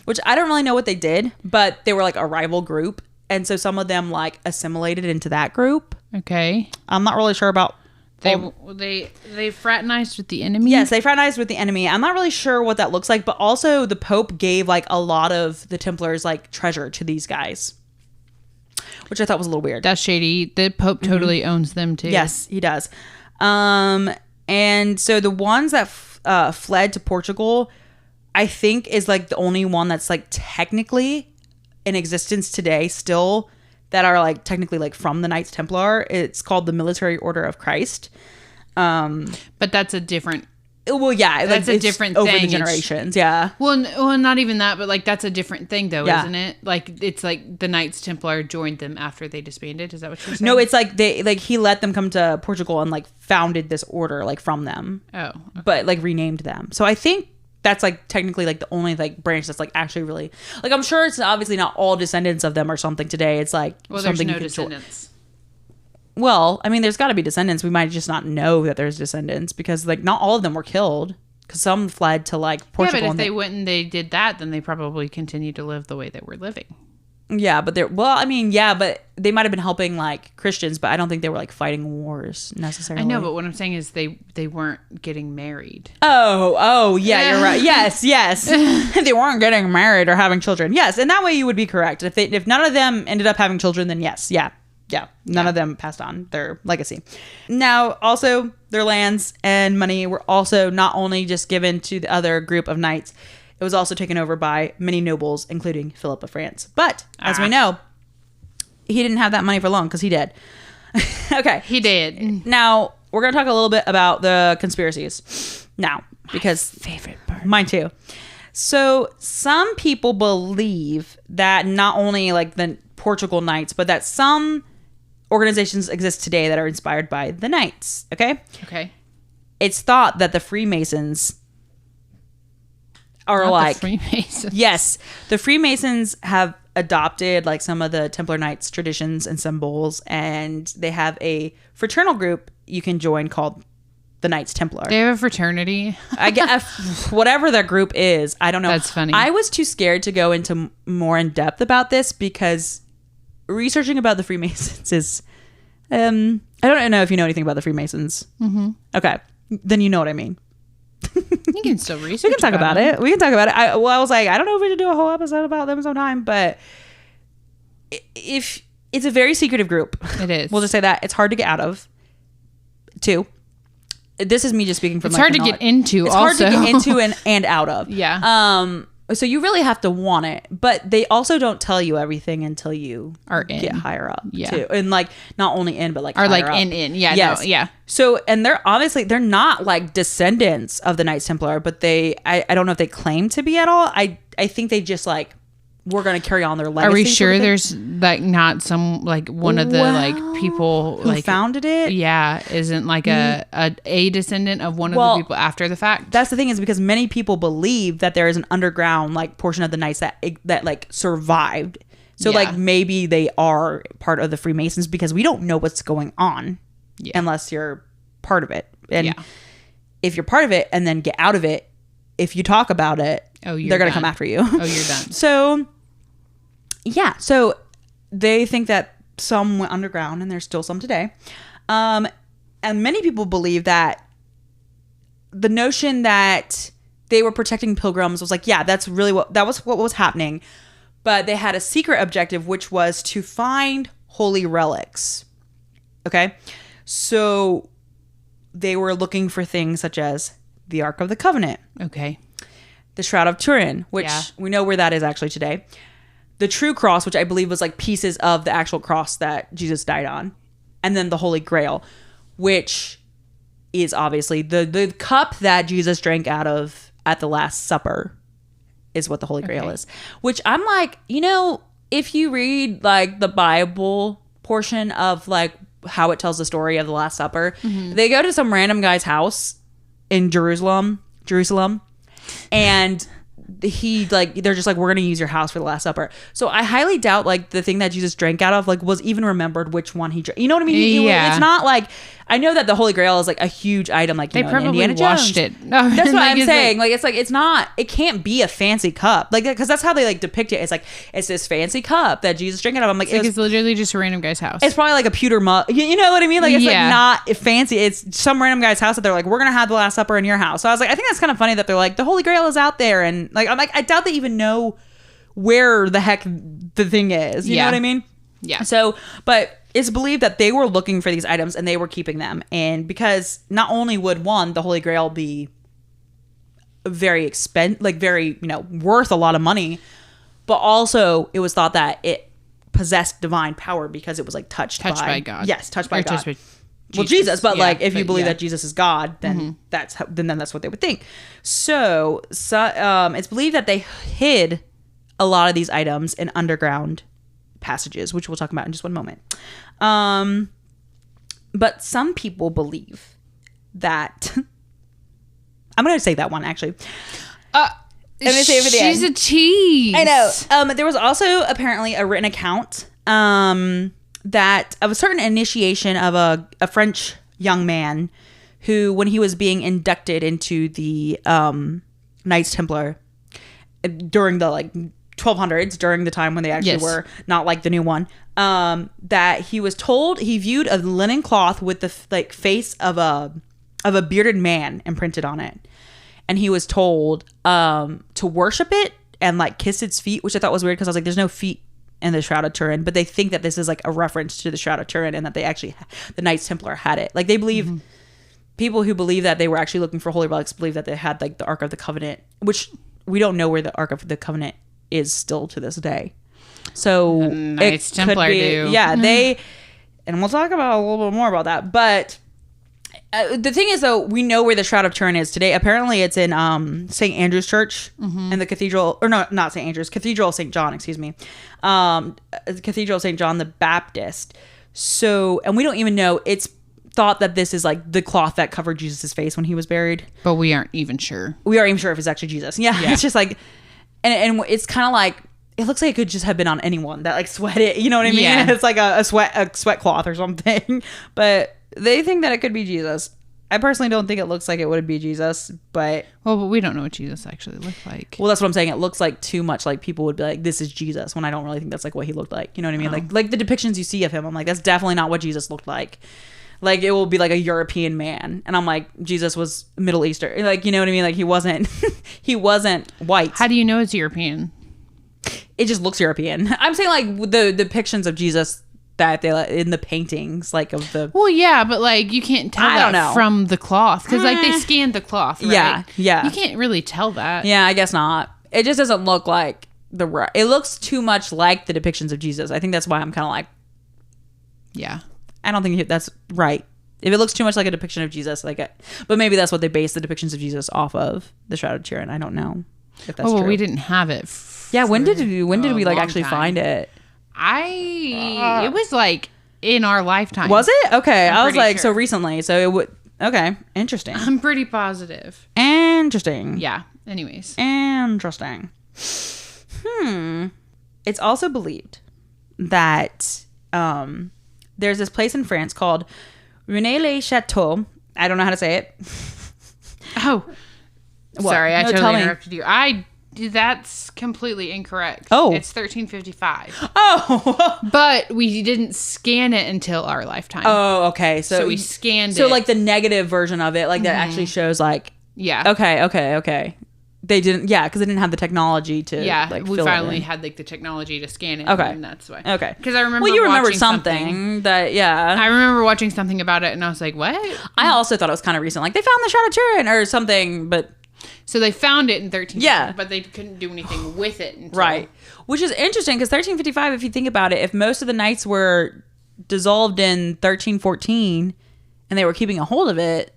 which I don't really know what they did, but they were like a rival group. And so some of them like assimilated into that group. Okay. I'm not really sure about. They fraternized with the enemy? Yes, they fraternized with the enemy. I'm not really sure what that looks like, but also the Pope gave like a lot of the Templars like treasure to these guys, which I thought was a little weird. That's shady. The Pope totally owns them too. Yes, he does. And so the ones that fled to Portugal, I think is like the only one that's like technically in existence today still, that are like technically like from the Knights Templar. It's called the Military Order of Christ. But that's a different. Well, yeah, that's a different over thing. The generations. Yeah. Well, not even that, but like that's a different thing, though, isn't it? Like it's like the Knights Templar joined them after they disbanded. Is that what you're saying? No, it's like he let them come to Portugal and like founded this order like from them. Oh, okay. But like renamed them. So I think that's like technically like the only like branch that's like actually really like, I'm sure it's obviously not all descendants of them or something today. It's like, well, there's no descendants. Well, I mean, there's got to be descendants. We might just not know that there's descendants because like not all of them were killed, because some fled to like Portugal. Yeah, but if they went and they did that, then they probably continued to live the way that we're living. Yeah, but but they might have been helping like Christians, but I don't think they were like fighting wars necessarily. I know, but what I'm saying is they weren't getting married. Oh, yeah, you're right. Yes. They weren't getting married or having children. Yes, and that way you would be correct. If none of them ended up having children, then yes, yeah. None of them passed on their legacy. Now, also their lands and money were also not only just given to the other group of knights. It was also taken over by many nobles, including Philip of France. But, as we know, he didn't have that money for long because he did. Okay. He did. Now, we're going to talk a little bit about the conspiracies now, because favorite part. Mine too. So some people believe that not only like the Portugal Knights, but that some organizations exist today that are inspired by the Knights. Okay. It's thought that the Freemasons are Not the Freemasons. Yes, the Freemasons have adopted like some of the Templar Knights traditions and symbols, and they have a fraternal group you can join called the Knights Templar. They have a fraternity. I guess whatever their group is, I don't know. That's funny. I was too scared to go into more in depth about this because researching about the Freemasons is, I don't know if you know anything about the Freemasons. Mm-hmm. Okay, then you know what I mean. You can still research. We can talk about it. We can talk about it. I was like, I don't know if we should do a whole episode about them sometime, but if it's a very secretive group, it is. We'll just say that it's hard to get out of. 2, this is me just speaking from. It's hard to get into. It's also hard to get into and out of. Yeah. So you really have to want it, but they also don't tell you everything until you are in. Get higher up. Yeah. Too. And like not only in, but like are like up. in. Yeah. Yes. No, yeah. So and they're not like descendants of the Knights Templar, but I don't know if they claim to be at all. I think they just like we're going to carry on their legacy. Are we sure there's like not some like one of the like people who like founded it? Yeah, isn't like a descendant of one of the people after the fact. That's the thing is because many people believe that there is an underground like portion of the Knights that like survived. So like maybe they are part of the Freemasons because we don't know what's going on unless you're part of it. And if you're part of it and then get out of it, if you talk about it, they're going to come after you. Oh, you're done. So they think that some went underground and there's still some today. And many people believe that the notion that they were protecting pilgrims was like, that's really what was happening. But they had a secret objective, which was to find holy relics. Okay. So they were looking for things such as the Ark of the Covenant. Okay. The Shroud of Turin, which we know where that is actually today. The True Cross, which I believe was like pieces of the actual cross that Jesus died on. And then the Holy Grail, which is obviously the cup that Jesus drank out of at the Last Supper is what the Holy Grail is. Which I'm like, if you read like the Bible portion of like how it tells the story of the Last Supper, they go to some random guy's house in Jerusalem, and they're just like, we're gonna use your house for the Last Supper. So I highly doubt like the thing that Jesus drank out of like was even remembered which one he drank. You know what I mean? It's not like, I know that the Holy Grail is like a huge item, like they probably Indiana washed Jones. it. No, that's what I'm saying. Like it's not. It can't be a fancy cup, like because that's how they like depict it. It's like it's this fancy cup that Jesus drank out of. I'm like, it's literally just a random guy's house. It's probably like a pewter mug. You know what I mean? Like it's like not fancy. It's some random guy's house that they're like, we're gonna have the Last Supper in your house. So I was like, I think that's kind of funny that they're like, the Holy Grail is out there, and like I'm like, I doubt they even know where the heck the thing is. You know what I mean? Yeah. So, but it's believed that they were looking for these items and they were keeping them. And because not only would the Holy Grail be very worth a lot of money, but also it was thought that it possessed divine power because it was like touched by God. Yes, touched by God. Jesus. But like if you believe that Jesus is God, then that's what they would think. So it's believed that they hid a lot of these items in underground passages, which we'll talk about in just one moment. But some people believe that I'm going to say that one actually. She's a tease. I know. There was also apparently a written account that of a certain initiation of a French young man who, when he was being inducted into the Knights Templar during the like 1200s, during the time when they actually were not like the new one, that he was told he viewed a linen cloth with the like face of a bearded man imprinted on it, and he was told to worship it and like kiss its feet, which I thought was weird because I was like, there's no feet in the Shroud of Turin, but they think that this is like a reference to the Shroud of Turin and that they actually the Knights Templar had it. Like they believe people who believe that they were actually looking for holy relics believe that they had like the Ark of the Covenant, which we don't know where the Ark of the Covenant is still to this day. So Knights Templar do. Yeah, they, and we'll talk about a little bit more about that, but The thing is, though, we know where the Shroud of Turin is today. Apparently, it's in St. Andrew's Church in the cathedral, or no, not St. Andrew's, Cathedral of St. John, excuse me. Cathedral of St. John the Baptist. So, and we don't even know, it's thought that this is like the cloth that covered Jesus' face when he was buried. But we aren't even sure. We aren't even sure if it's actually Jesus. Yeah. It's just like, and it's kind of like, it looks like it could just have been on anyone that like sweated, you know what I mean? Yeah. It's like a sweat cloth or something. But they think that it could be Jesus. I personally don't think it looks like it would be Jesus, but we don't know what Jesus actually looked like. Well, that's what I'm saying. It looks like too much like people would be like, this is Jesus, when I don't really think that's like what he looked like. You know what I mean? Like the depictions you see of him, I'm like, that's definitely not what Jesus looked like. Like, it will be like a European man, and I'm like, Jesus was Middle Eastern. Like, you know what I mean? Like, he wasn't white. How do you know it's European? It just looks European. I'm saying like the depictions of Jesus that they in the paintings, like of the. Well, yeah, but like you can't tell that from the cloth because like they scanned the cloth, right? Yeah. You can't really tell that. Yeah, I guess not. It just doesn't look like it looks too much like the depictions of Jesus. I think that's why I'm kind of like, yeah, I don't think that's right. If it looks too much like a depiction of Jesus, but maybe that's what they base the depictions of Jesus off of, the Shroud of Turin. I don't know if that's true. We didn't have it. Yeah, when did we like actually find it? It was like in our lifetime. Was it? Okay. I was like, sure. So recently. So it would. Okay. Interesting. I'm pretty positive. Interesting. Yeah. Anyways. Interesting. It's also believed that there's this place in France called Rennes-le-Château. I don't know how to say it. Oh. What? Sorry, I totally interrupted you. That's completely incorrect. Oh. It's 1355. Oh. But we didn't scan it until our lifetime. Oh, okay. So we scanned it. So like the negative version of it, like that actually shows like. Yeah. Okay. They didn't, because they didn't have the technology to. Yeah, like, we finally had like the technology to scan it. Okay. And that's why. Okay. Because I remember. Well, you remember something that, yeah. I remember watching something about it and I was like, what? I also thought it was kind of recent. Like they found the Shroud of Turin or something, but. So they found it in 1355, yeah, but they couldn't do anything with it until... Right. Which is interesting because 1355, if you think about it, if most of the knights were dissolved in 1314 and they were keeping a hold of it,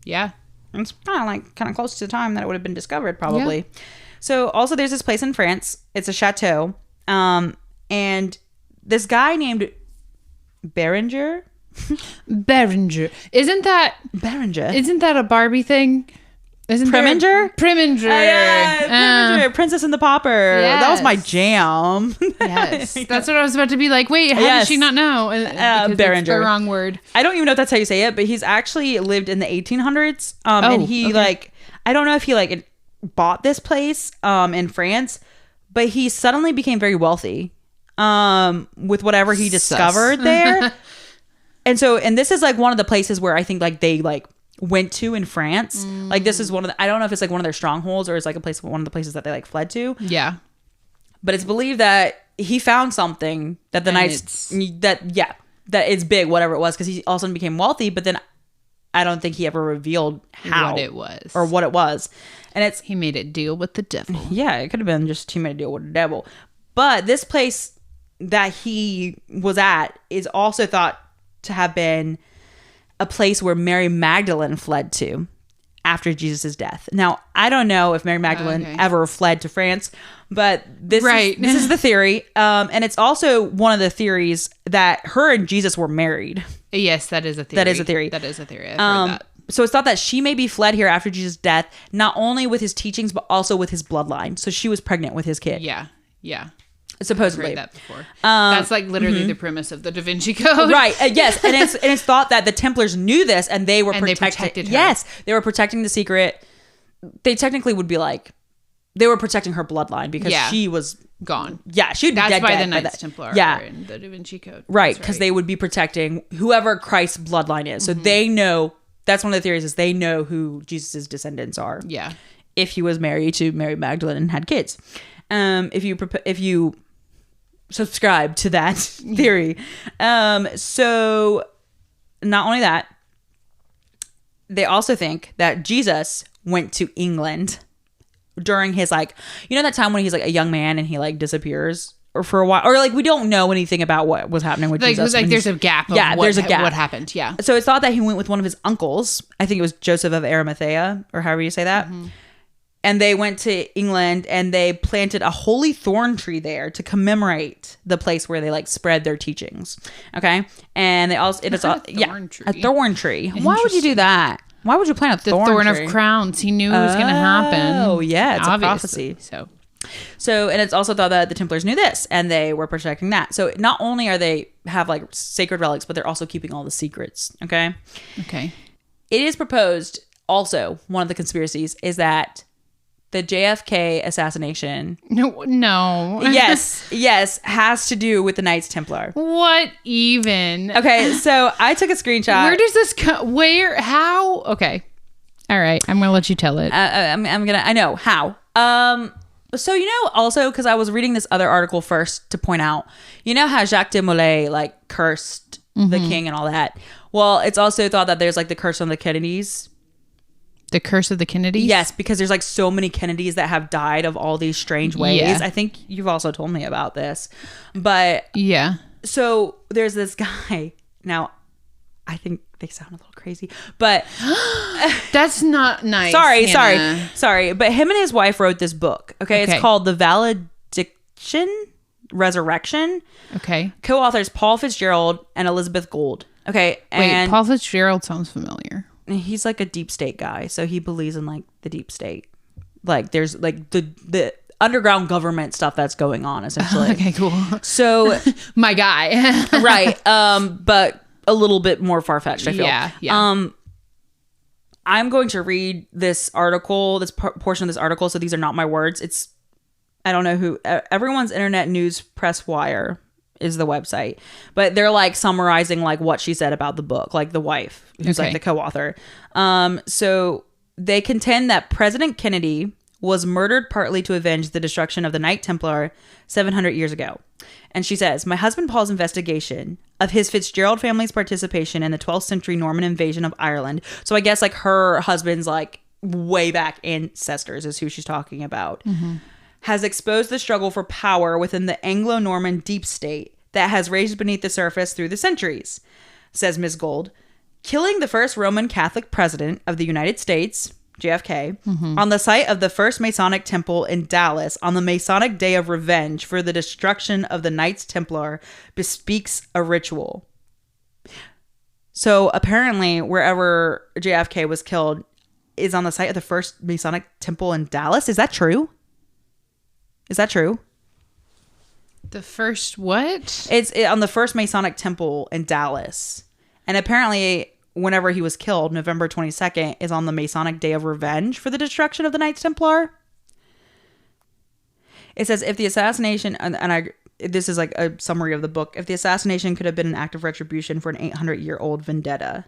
yeah, it's kind of close to the time that it would have been discovered, probably. Yeah. So also there's this place in France. It's a chateau, and this guy named Berenger. Isn't that a Barbie thing? Isn't Preminger? Preminger. Preminger, Princess and the Pauper. Yes. That was my jam. Yes. That's what I was about to be like, wait, how does she not know? Because it's the wrong word. I don't even know if that's how you say it, but he's actually lived in the 1800s. And he I don't know if he bought this place in France, but he suddenly became very wealthy with whatever he discovered there. And this is like one of the places where I think like they like went to in France. Like this is one of the, I don't know if it's like one of their strongholds or it's like one of the places that they like fled to. Yeah. But it's believed that he found something that the knights that it's big, whatever it was, because he all of a sudden became wealthy, but then I don't think he ever revealed how what it was or what it was. And he made it deal with the devil. Yeah, it could have been just he made a deal with the devil. But this place that he was at is also thought to have been a place where Mary Magdalene fled to after Jesus' death. Now, I don't know if Mary Magdalene ever fled to France, but this is the theory. And it's also one of the theories that her and Jesus were married. Yes, that is a theory. I've heard that. So it's thought that she maybe fled here after Jesus' death, not only with his teachings, but also with his bloodline. So she was pregnant with his kid. Yeah. Supposedly. I've heard that before. That's like literally the premise of the Da Vinci Code. Right. Yes. And it's thought that the Templars knew this and they were they protected her. Yes. They were protecting the secret. They technically would be like, they were protecting her bloodline because she was gone. Yeah. She'd be dead. That's why the Knights Templar are in the Da Vinci Code. Right. Because they would be protecting whoever Christ's bloodline is. So they know, that's one of the theories is they know who Jesus' descendants are. Yeah. If he was married to Mary Magdalene and had kids. If you subscribe to that theory. So not only that, they also think that Jesus went to England during his that time when he's like a young man and he like disappears for a while, or like we don't know anything about what was happening with Jesus. Like there's a gap. There's a gap. What happened? Yeah. So it's thought that he went with one of his uncles. I think it was Joseph of Arimathea, or however you say that. Mm-hmm. And they went to England and they planted a holy thorn tree there to commemorate the place where they like spread their teachings. Okay. And they also, it is a thorn tree. Why would you do that? Why would you plant a thorn tree? The thorn of crowns. He knew it was going to happen. Oh, yeah. It's obviously a prophecy. So, and it's also thought that the Templars knew this and they were protecting that. So not only are they have like sacred relics, but they're also keeping all the secrets. Okay. Okay. It is proposed also, one of the conspiracies is that the JFK assassination. No. yes, has to do with the Knights Templar. What even? Okay, so I took a screenshot. Where does this come? Where? How? Okay. All right, I'm gonna let you tell it. I know how. So also because I was reading this other article first to point out, how Jacques de Molay like cursed the king and all that. Well, it's also thought that there's like the curse on the Kennedys. The curse of the Kennedys? Yes, because there's like so many Kennedys that have died of all these strange ways. Yeah. I think you've also told me about this. But yeah. So there's this guy. Now, I think they sound a little crazy, but that's not nice. Sorry. But him and his wife wrote this book. Okay. It's called The Valediction Resurrection. Okay. Co-authors Paul Fitzgerald and Elizabeth Gould. Okay. Wait, Paul Fitzgerald sounds familiar. He's like a deep state guy, so he believes in like the deep state. Like there's like the underground government stuff that's going on essentially. Okay, cool. So my guy. Right. But a little bit more far-fetched, I feel. Yeah. I'm going to read this article, this portion of this article, so these are not my words. I don't know who, everyone's internet news press wire is the website, but they're like summarizing like what she said about the book, like the wife who's like the co-author. So they contend that President Kennedy was murdered partly to avenge the destruction of the Knight Templar 700 years ago. And she says, my husband Paul's investigation of his Fitzgerald family's participation in the 12th century Norman invasion of Ireland. So I guess like her husband's like way back ancestors is who she's talking about. Mm-hmm. Has exposed the struggle for power within the Anglo-Norman deep state that has raged beneath the surface through the centuries, says Ms. Gould. Killing the first Roman Catholic president of the United States, JFK, on the site of the first Masonic temple in Dallas on the Masonic Day of Revenge for the destruction of the Knights Templar bespeaks a ritual. So apparently wherever JFK was killed is on the site of the first Masonic temple in Dallas. Is that true? Is that true? The first what? It's on the first Masonic temple in Dallas. And apparently, whenever he was killed, November 22nd, is on the Masonic Day of Revenge for the destruction of the Knights Templar. It says, if the assassination, this is like a summary of the book, if the assassination could have been an act of retribution for an 800-year-old vendetta,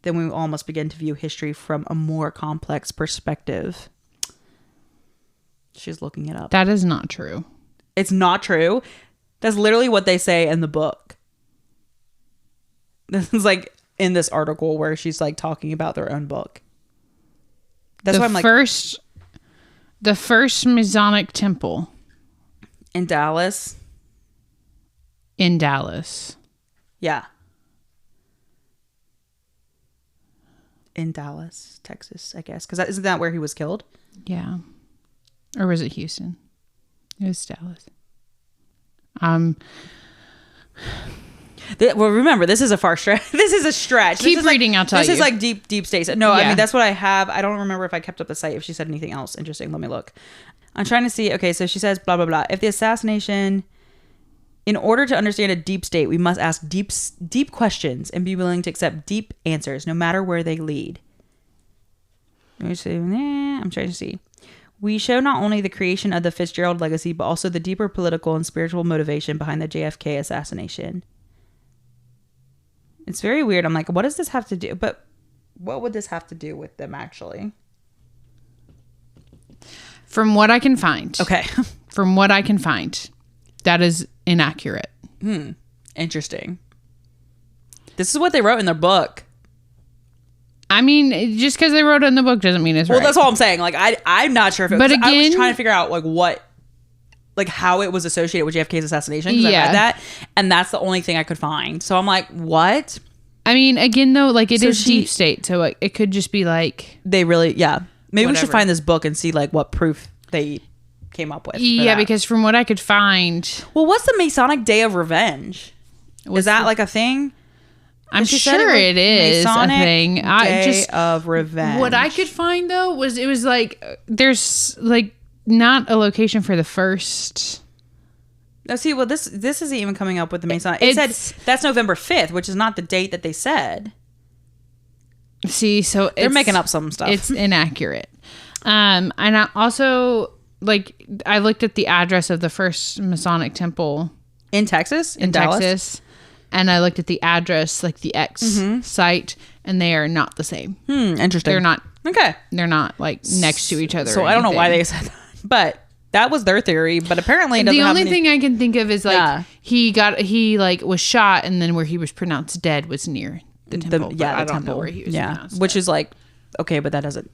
then we all must begin to view history from a more complex perspective. She's looking it up. That is not true. It's not true. That's literally what they say in the book. This is like in this article where she's like talking about their own book. That's why I'm like the first Masonic temple in Dallas. In Dallas. Yeah. In Dallas, Texas, I guess. Because isn't that where he was killed? Yeah. Or was it Houston? It was Dallas. Well, remember, this is a far stretch. This is a stretch. Keep reading, like, I'll tell you. This is like deep state. No, yeah. I mean, that's what I have. I don't remember if I kept up the site, if she said anything else interesting. Let me look. I'm trying to see. Okay, so she says, blah, blah, blah. If the assassination... In order to understand a deep state, we must ask deep questions and be willing to accept deep answers, no matter where they lead. Let me see. I'm trying to see. We show not only the creation of the Fitzgerald legacy, but also the deeper political and spiritual motivation behind the JFK assassination. It's very weird. I'm like, what does this have to do? But what would this have to do with them, actually? From what I can find. Okay. From what I can find, that is inaccurate. Interesting. This is what they wrote in their book. I mean, just because they wrote it in the book doesn't mean it's right. Well, that's all I'm saying. Like, I'm not sure if it was. I was trying to figure out, like, what like how it was associated with JFK's assassination. Because I read that, and that's the only thing I could find. So I'm like, what? I mean, again, though, like it is deep state, so it could just be like they really, maybe we should find this book and see like what proof they came up with. Yeah, because from what I could find, well, what's the Masonic Day of Revenge? Was that like a thing? I'm sure it is Masonic a thing. Day of Revenge. What I could find though was it was like there's like not a location for the first. No, see, well, this isn't even coming up with the Masonic. It said that's November 5th, which is not the date that they said. See, so they're making up some stuff. It's inaccurate. And I also like I looked at the address of the first Masonic temple in Texas, in Dallas? Texas, and I looked at the address, like the X site, and they are not the same. Interesting. They're not. Okay. They're not like next to each other. So I don't know why they said that, but that was their theory. But apparently, it doesn't the only thing I can think of is like he like was shot, and then where he was pronounced dead was near the temple. I don't know where he was pronounced which dead. is like okay, but that doesn't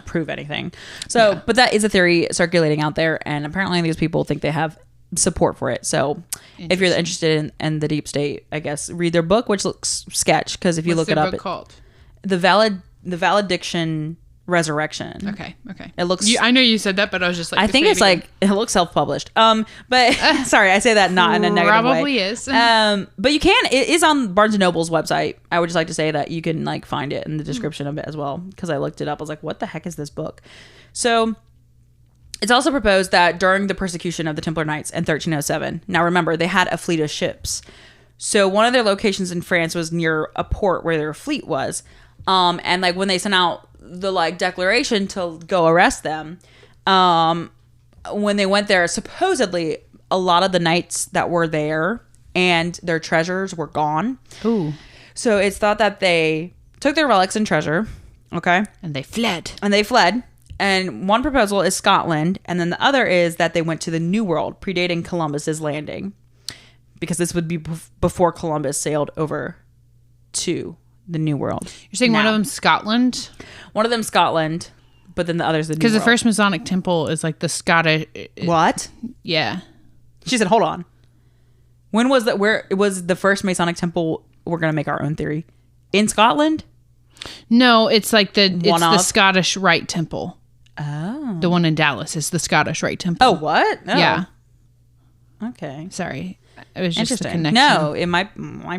prove anything. So, but that is a theory circulating out there, and apparently these people think they have support for it. So if you're interested in the deep state, I guess read their book, which looks sketch, because if you look it up, book called? the Valediction Resurrection. Okay. It looks. I know you said that, but I was just like, I think it's like it looks self-published. But sorry, I say that not in a negative way. Probably is. But you can. It is on Barnes and Noble's website. I would just like to say that you can like find it in the description of it as well, because I looked it up. I was like, what the heck is this book? So it's also proposed that during the persecution of the Templar Knights in 1307. Now remember, they had a fleet of ships. So one of their locations in France was near a port where their fleet was. And like when they sent out the like declaration to go arrest them, when they went there, supposedly a lot of the knights that were there and their treasures were gone. Ooh. So it's thought that they took their relics and treasure. Okay. And they fled. And one proposal is Scotland, and then the other is that they went to the New World, predating Columbus's landing, because this would be before Columbus sailed over to the New World. You're saying one of them Scotland? One of them Scotland, but then the other's the New World. Because the first Masonic temple is like the Scottish. What? Yeah. She said, "Hold on. When was that? Where it was the first Masonic temple? We're gonna make our own theory in Scotland." No, it's like the Scottish Rite Temple. Oh. The one in Dallas is the Scottish Rite Temple. Oh, what? No. Yeah. Okay. Sorry. It was just a Interesting. connection. No, it might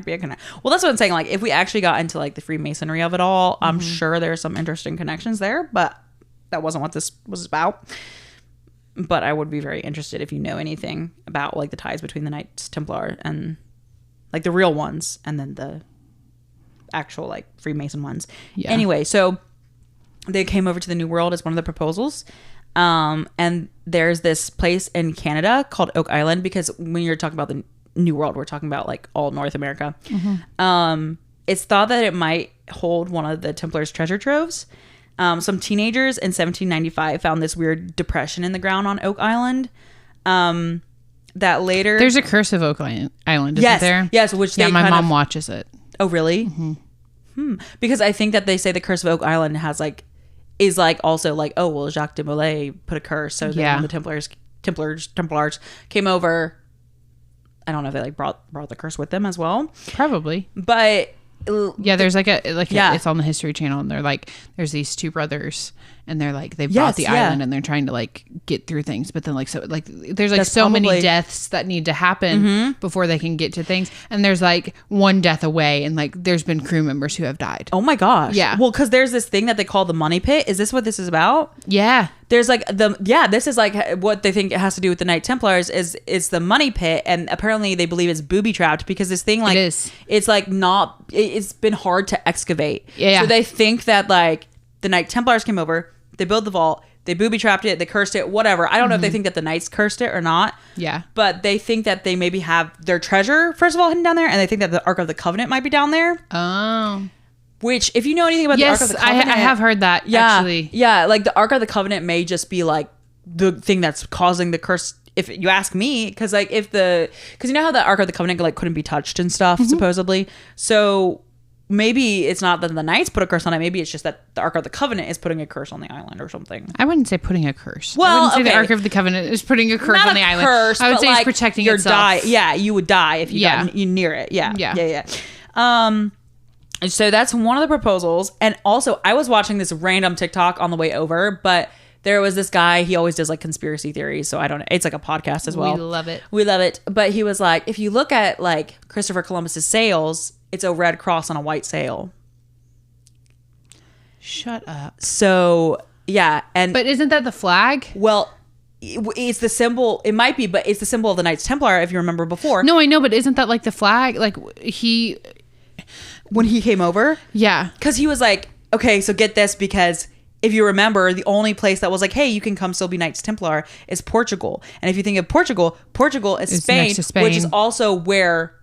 be a connection. Well, that's what I'm saying. Like, if we actually got into like the Freemasonry of it all, I'm sure there's some interesting connections there, but that wasn't what this was about. But I would be very interested if you know anything about like the ties between the Knights Templar and like the real ones, and then the actual like Freemason ones. Yeah. Anyway, so they came over to the New World as one of the proposals. And there's this place in Canada called Oak Island, because when you're talking about the New World, we're talking about like all North America. It's thought that it might hold one of the Templars' treasure troves. Some teenagers in 1795 found this weird depression in the ground on Oak Island. That later there's a curse of Oak Island, isn't there? Yes, which my mom watches it. Oh, really? Because I think that they say the curse of Oak Island is like also like, oh well, Jacques de Molay put a curse, so then when the Templars came over, I don't know if they like brought the curse with them as well. Probably, but yeah, there's it's on the History Channel, and they're like, there's these two brothers, and they're like, they bought the island, and they're trying to like get through things, but then like so like there's like so many deaths that need to happen before they can get to things, and there's like one death away, and like there's been crew members who have died. Oh my gosh. Yeah. Well, because there's this thing that they call the money pit. Is this what this is about? Yeah. There's like this is like what they think it has to do with the Knight Templars is the money pit, and apparently they believe it's booby trapped, because this thing like it's like not, it's been hard to excavate. Yeah. So they think that like the Knight Templars came over, they built the vault, they booby trapped it, they cursed it, whatever. I don't know if they think that the Knights cursed it or not. Yeah. But they think that they maybe have their treasure first of all hidden down there, and they think that the Ark of the Covenant might be down there. Oh. Which, if you know anything about the Ark of the Covenant... I have heard that, actually. Yeah, like the Ark of the Covenant may just be like the thing that's causing the curse, if you ask me. Because like because you know how the Ark of the Covenant like couldn't be touched and stuff, supposedly? So maybe it's not that the Knights put a curse on it. Maybe it's just that the Ark of the Covenant is putting a curse on the island or something. I wouldn't say putting a curse. Well, I wouldn't say the Ark of the Covenant is putting a curse not on the island. Curse, I would say it's protecting itself. Yeah, you would die if you got near it. Yeah. So that's one of the proposals. And also, I was watching this random TikTok on the way over, but there was this guy, he always does like conspiracy theories. So I don't know. It's like a podcast as well. We love it. But he was like, if you look at like Christopher Columbus's sails, it's a red cross on a white sail. Shut up. So, yeah. But isn't that the flag? Well, it's the symbol. It might be, but it's the symbol of the Knights Templar, if you remember before. No, I know, but isn't that like the flag? Like when he came over? Yeah. Because he was like, okay, so get this, because if you remember, the only place that was like, hey, you can come still be Knights Templar is Portugal. And if you think of Portugal is Spain, next to Spain, which is also where,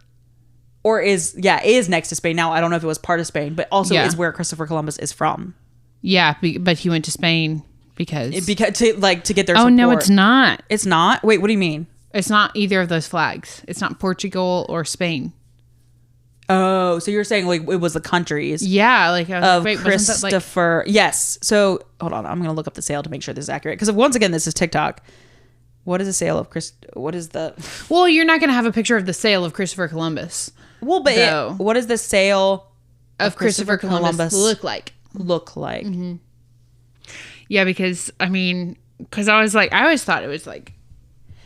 is next to Spain. Now, I don't know if it was part of Spain, but also is where Christopher Columbus is from. Yeah, but he went to Spain because to get their support. Oh, no, it's not. It's not? Wait, what do you mean? It's not either of those flags. It's not Portugal or Spain. Oh, so you're saying like it was the countries? Yeah, like I was of like, wait, Christopher. Yes. So hold on, I'm gonna look up the sail to make sure this is accurate. Because once again, this is TikTok. What is the sail of Chris? What is the? Well, you're not gonna have a picture of the sail of Christopher Columbus. Well, but what does the sail of Christopher Columbus look like? Mm-hmm. Yeah, because I always thought it was like,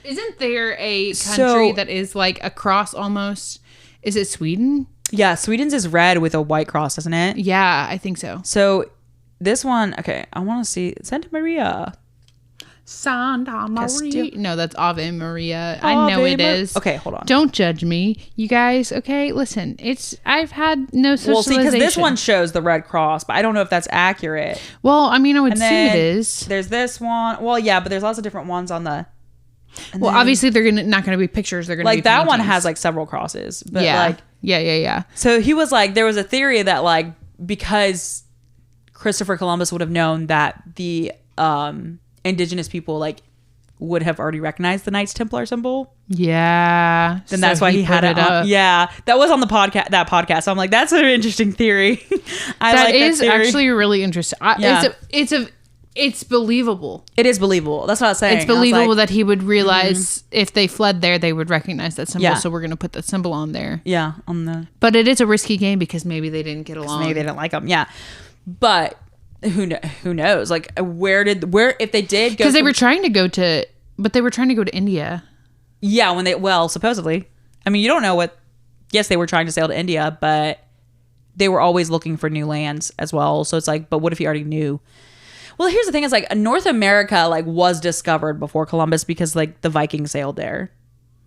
isn't there a country that is like a cross almost? Is it Sweden? Yeah, Sweden's is red with a white cross, isn't it? Yeah, I think so. So this one, okay, I want to see Santa Maria. No, that's Ave Maria. I know it is. Okay, hold on. Don't judge me, you guys. Okay, listen. I've had no socialization. Well, see, because this one shows the red cross, but I don't know if that's accurate. Well, I would assume it is. There's this one. Well, yeah, but there's lots of different ones on the. Well, obviously they're not gonna be pictures. They're gonna be like that paintings. one has like several crosses. But yeah. So he was like, there was a theory that like because Christopher Columbus would have known that the indigenous people like would have already recognized the Knights Templar symbol. Yeah. Then that's why he had it up. Yeah, that was on the podcast. That podcast. So I'm like, that's an interesting theory. That is actually really interesting. It's believable. It is believable. That's what I was saying. It's believable that he would realize if they fled there, they would recognize that symbol. Yeah. So we're going to put that symbol on there. Yeah. But it is a risky game because maybe they didn't get along. Maybe they didn't like him. Yeah. But who knows? Like where if they did go, because they were trying to go to India. Yeah. Supposedly. I mean, you don't know what. Yes, they were trying to sail to India, but they were always looking for new lands as well. So it's like, but what if he already knew? Well, here's the thing: is like North America like was discovered before Columbus because like the Vikings sailed there,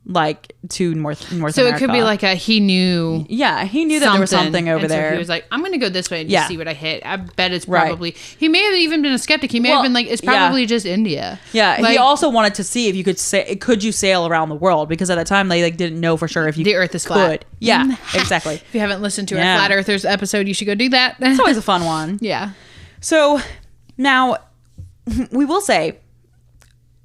like to North America. So it could be like he knew. Yeah, he knew that there was something over there. So he was like, "I'm going to go this way and just see what I hit." I bet it's probably. Right. He may have even been a skeptic. He may have been like, "It's probably just India." Yeah, like, he also wanted to see if you could you sail around the world, because at that time they like didn't know for sure if the Earth is flat. Yeah, exactly. If you haven't listened to our Flat Earthers episode, you should go do that. It's always a fun one. Yeah. So. Now, we will say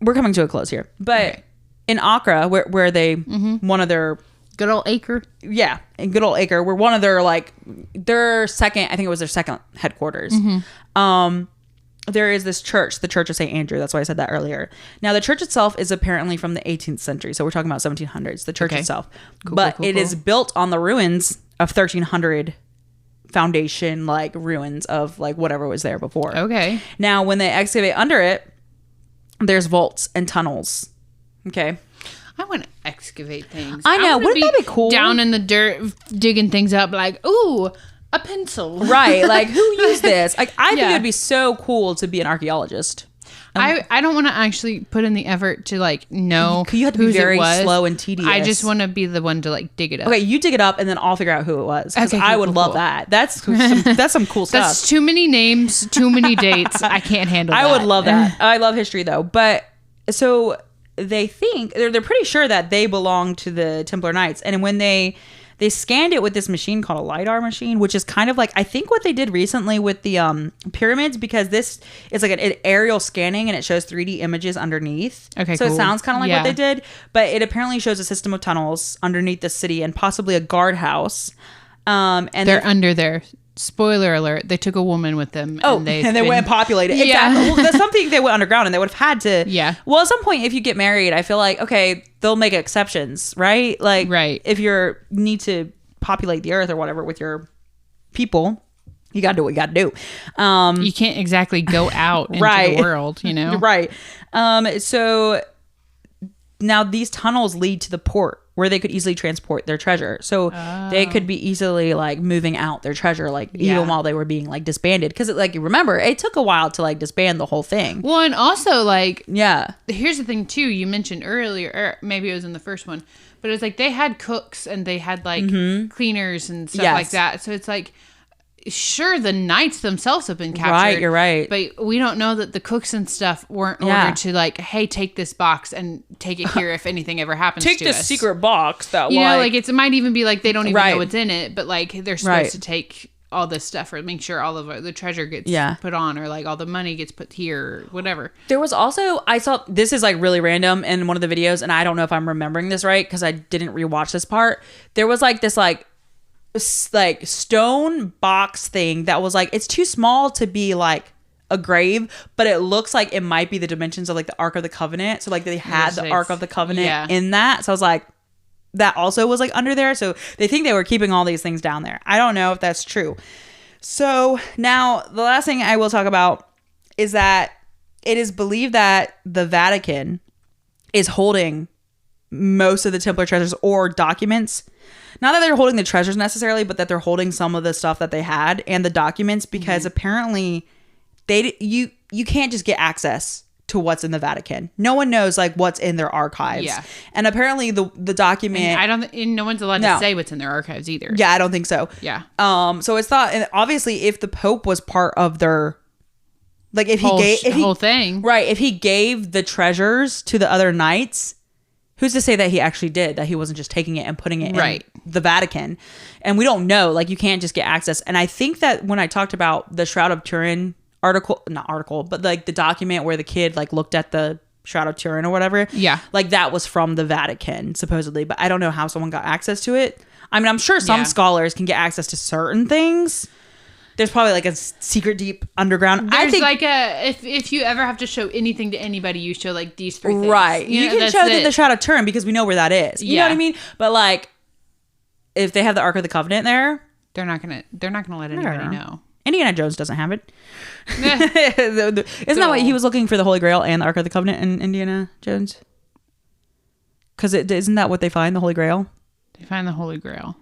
we're coming to a close here, but in Acre, where they one of their good old Acre, in good old Acre, where one of their second, I think it was their second headquarters. There is this church, the Church of St. Andrew. That's why I said that earlier. Now, the church itself is apparently from the 18th century, so we're talking about 1700s. The church itself, but it is built on the ruins of 1300. Foundation like ruins of like whatever was there before. Okay. Now when they excavate under it, there's vaults and tunnels. Okay. I want to excavate things. I know. Wouldn't that be cool? Down in the dirt, digging things up, like, ooh, a pencil. Right. Like, who used this? Like, I think it'd be so cool to be an archaeologist. I don't want to actually put in the effort to like know. You have to be very slow and tedious. I just want to be the one to like dig it up. Okay, you dig it up and then I'll figure out who it was. Because I would love that. That's some cool stuff. That's too many names, too many dates. I can't handle that. I would love that. I love history though. But so they think they're pretty sure that they belong to the Templar Knights, and when they scanned it with this machine called a LiDAR machine, which is kind of like, I think what they did recently with the pyramids, because this is like an aerial scanning and it shows 3D images underneath. Okay, so cool. It sounds kind of like what they did, but it apparently shows a system of tunnels underneath the city and possibly a guardhouse. And they're under there. Spoiler alert, they took a woman with them. Oh, and they went and populated. Yeah. Exactly. Well, that's something they went underground and they would have had to. Yeah. Well, at some point, if you get married, I feel like, okay, they'll make exceptions, right? Like, right. If you need to populate the earth or whatever with your people, you got to do what you got to do. You can't exactly go out into right. the world, you know? Right. So now these tunnels lead to the port where they could easily transport their treasure. So they could be easily like moving out their treasure, like even while they were being like disbanded. Cause like, remember, it took a while to like disband the whole thing. Well, and also like, yeah, here's the thing too, you mentioned earlier, or maybe it was in the first one, but it's like they had cooks and they had like cleaners and stuff like that. So it's like, sure, the knights themselves have been captured. Right, you're right. But we don't know that the cooks and stuff weren't ordered to like, hey, take this box and take it here if anything ever happens to us. Take this secret box that you know, like it might even be like they don't even know what's in it, but like they're supposed to take all this stuff or make sure all of the treasure gets put on, or like all the money gets put here, or whatever. There was also, I saw, this is like really random in one of the videos, and I don't know if I'm remembering this right because I didn't rewatch this part. There was like this like stone box thing that was like, it's too small to be like a grave, but it looks like it might be the dimensions of like the Ark of the Covenant. So like they had the Ark of the Covenant in that. So I was like, that also was like under there. So they think they were keeping all these things down there. I don't know if that's true. So now the last thing I will talk about is that it is believed that the Vatican is holding most of the Templar treasures or documents. Not that they're holding the treasures necessarily, but that they're holding some of the stuff that they had and the documents, because apparently you can't just get access to what's in the Vatican. No one knows like what's in their archives. Yeah. And apparently the document, and no one's allowed to say what's in their archives either. Yeah, I don't think so. Yeah. So it's thought, and obviously if the Pope was part of their, like if whole thing, right, if he gave the treasures to the other knights, who's to say that he actually did, that he wasn't just taking it and putting it in the Vatican? And we don't know. Like, you can't just get access. And I think that when I talked about the Shroud of Turin but like the document where the kid like looked at the Shroud of Turin or whatever. Yeah. Like that was from the Vatican, supposedly. But I don't know how someone got access to it. I mean, I'm sure some scholars can get access to certain things. There's probably like a secret deep underground. There's like if you ever have to show anything to anybody, you show like these three things. Right. You can show the Shroud of Turin because we know where that is. You know what I mean? But like, if they have the Ark of the Covenant there, they're not gonna let anybody know. Indiana Jones doesn't have it. Isn't that what he was looking for, the Holy Grail and the Ark of the Covenant in Indiana Jones? Because isn't that what they find, the Holy Grail? They find the Holy Grail.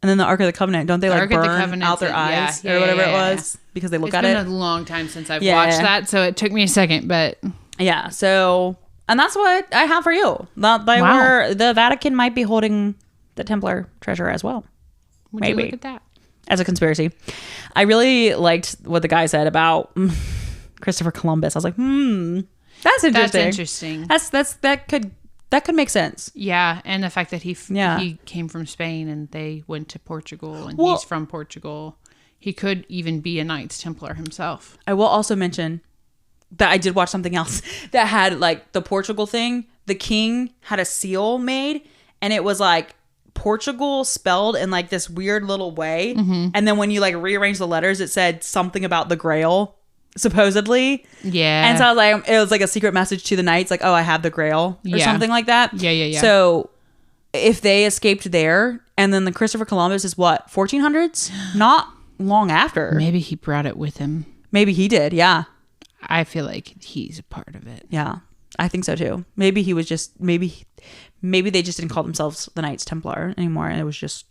And then the Ark of the Covenant, don't they like burn out their eyes or whatever it was? Because they look at it. It's been a long time since I've watched that, so it took me a second, but... Yeah, so... And that's what I have for you. Where the Vatican might be holding the Templar treasure as well. Would you look at that? As a conspiracy. I really liked what the guy said about Christopher Columbus. I was like, that's interesting. That could make sense. Yeah, and the fact that he came from Spain and they went to Portugal and he's from Portugal. He could even be a Knights Templar himself. I will also mention that I did watch something else that had like the Portugal thing. The king had a seal made and it was like Portugal spelled in like this weird little way. Mm-hmm. And then when you like rearrange the letters, it said something about the Grail. Supposedly. Yeah. And so I was like, it was like a secret message to the knights, like, oh, I have the Grail or something like that. Yeah. So if they escaped there, and then the Christopher Columbus is what, 1400s? Not long after. Maybe he brought it with him. Maybe he did, yeah. I feel like he's a part of it. Yeah, I think so too. Maybe he was just, maybe they just didn't call themselves the Knights Templar anymore, and it was just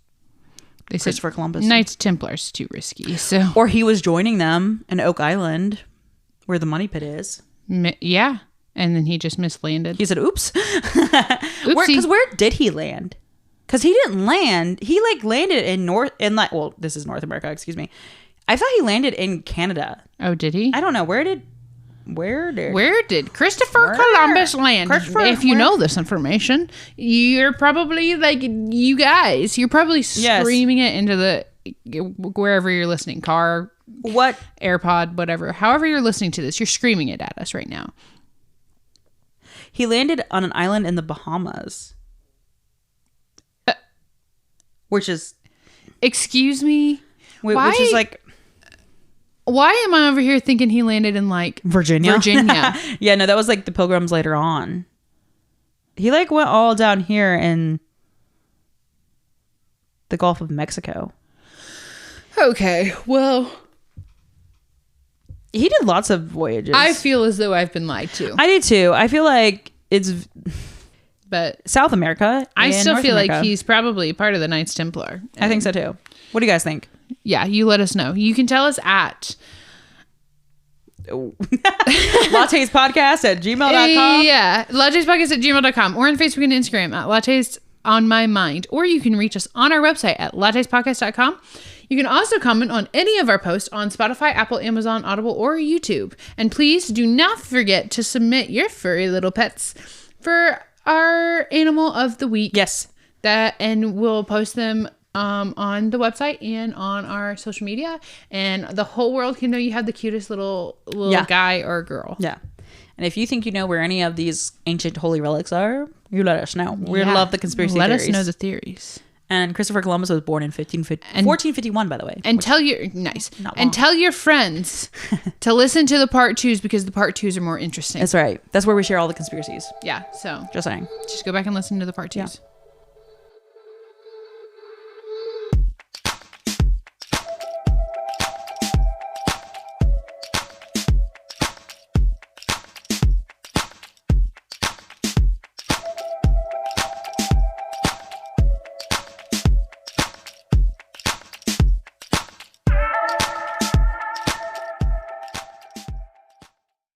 they Christopher Columbus. Knights Templar's too risky. So, or he was joining them in Oak Island, where the money pit is. Yeah, and then he just mislanded. He said, "Oops." Because where did he land? Because he didn't land. He like landed in this is North America. Excuse me. I thought he landed in Canada. Oh, did he? I don't know. Where did Christopher Columbus land? If you know this information, you're probably like, you guys, you're probably screaming it into the wherever you're listening, car, what, AirPod, whatever. However you're listening to this, you're screaming it at us right now. He landed on an island in the Bahamas, which is Excuse me? Why? Which is like... Why am I over here thinking he landed in like Virginia? Yeah, no, that was like the Pilgrims later on. He like went all down here in the Gulf of Mexico. Okay, well... He did lots of voyages. I feel as though I've been lied to. I do too. I feel like it's... But South America. I still North feel America. like he's probably part of the Knights Templar. I think so too. What do you guys think? Yeah, you let us know. You can tell us at lattespodcast@gmail.com. Yeah, lattespodcast@gmail.com or on Facebook and Instagram at Lattes on My Mind. Or you can reach us on our website at lattespodcast.com. You can also comment on any of our posts on Spotify, Apple, Amazon, Audible, or YouTube. And please do not forget to submit your furry little pets for our Animal of the Week. Yes. And we'll post them on the website and on our social media, and the whole world can know you have the cutest little guy or girl. Yeah. And if you think you know where any of these ancient holy relics are, you let us know. We love the conspiracy theories. Let us know the theories. And Christopher Columbus was born in 1451, by the way. And tell your friends to listen to the part 2s because the part 2s are more interesting. That's right. That's where we share all the conspiracies. Yeah. So just saying. Just go back and listen to the part 2s. Yeah.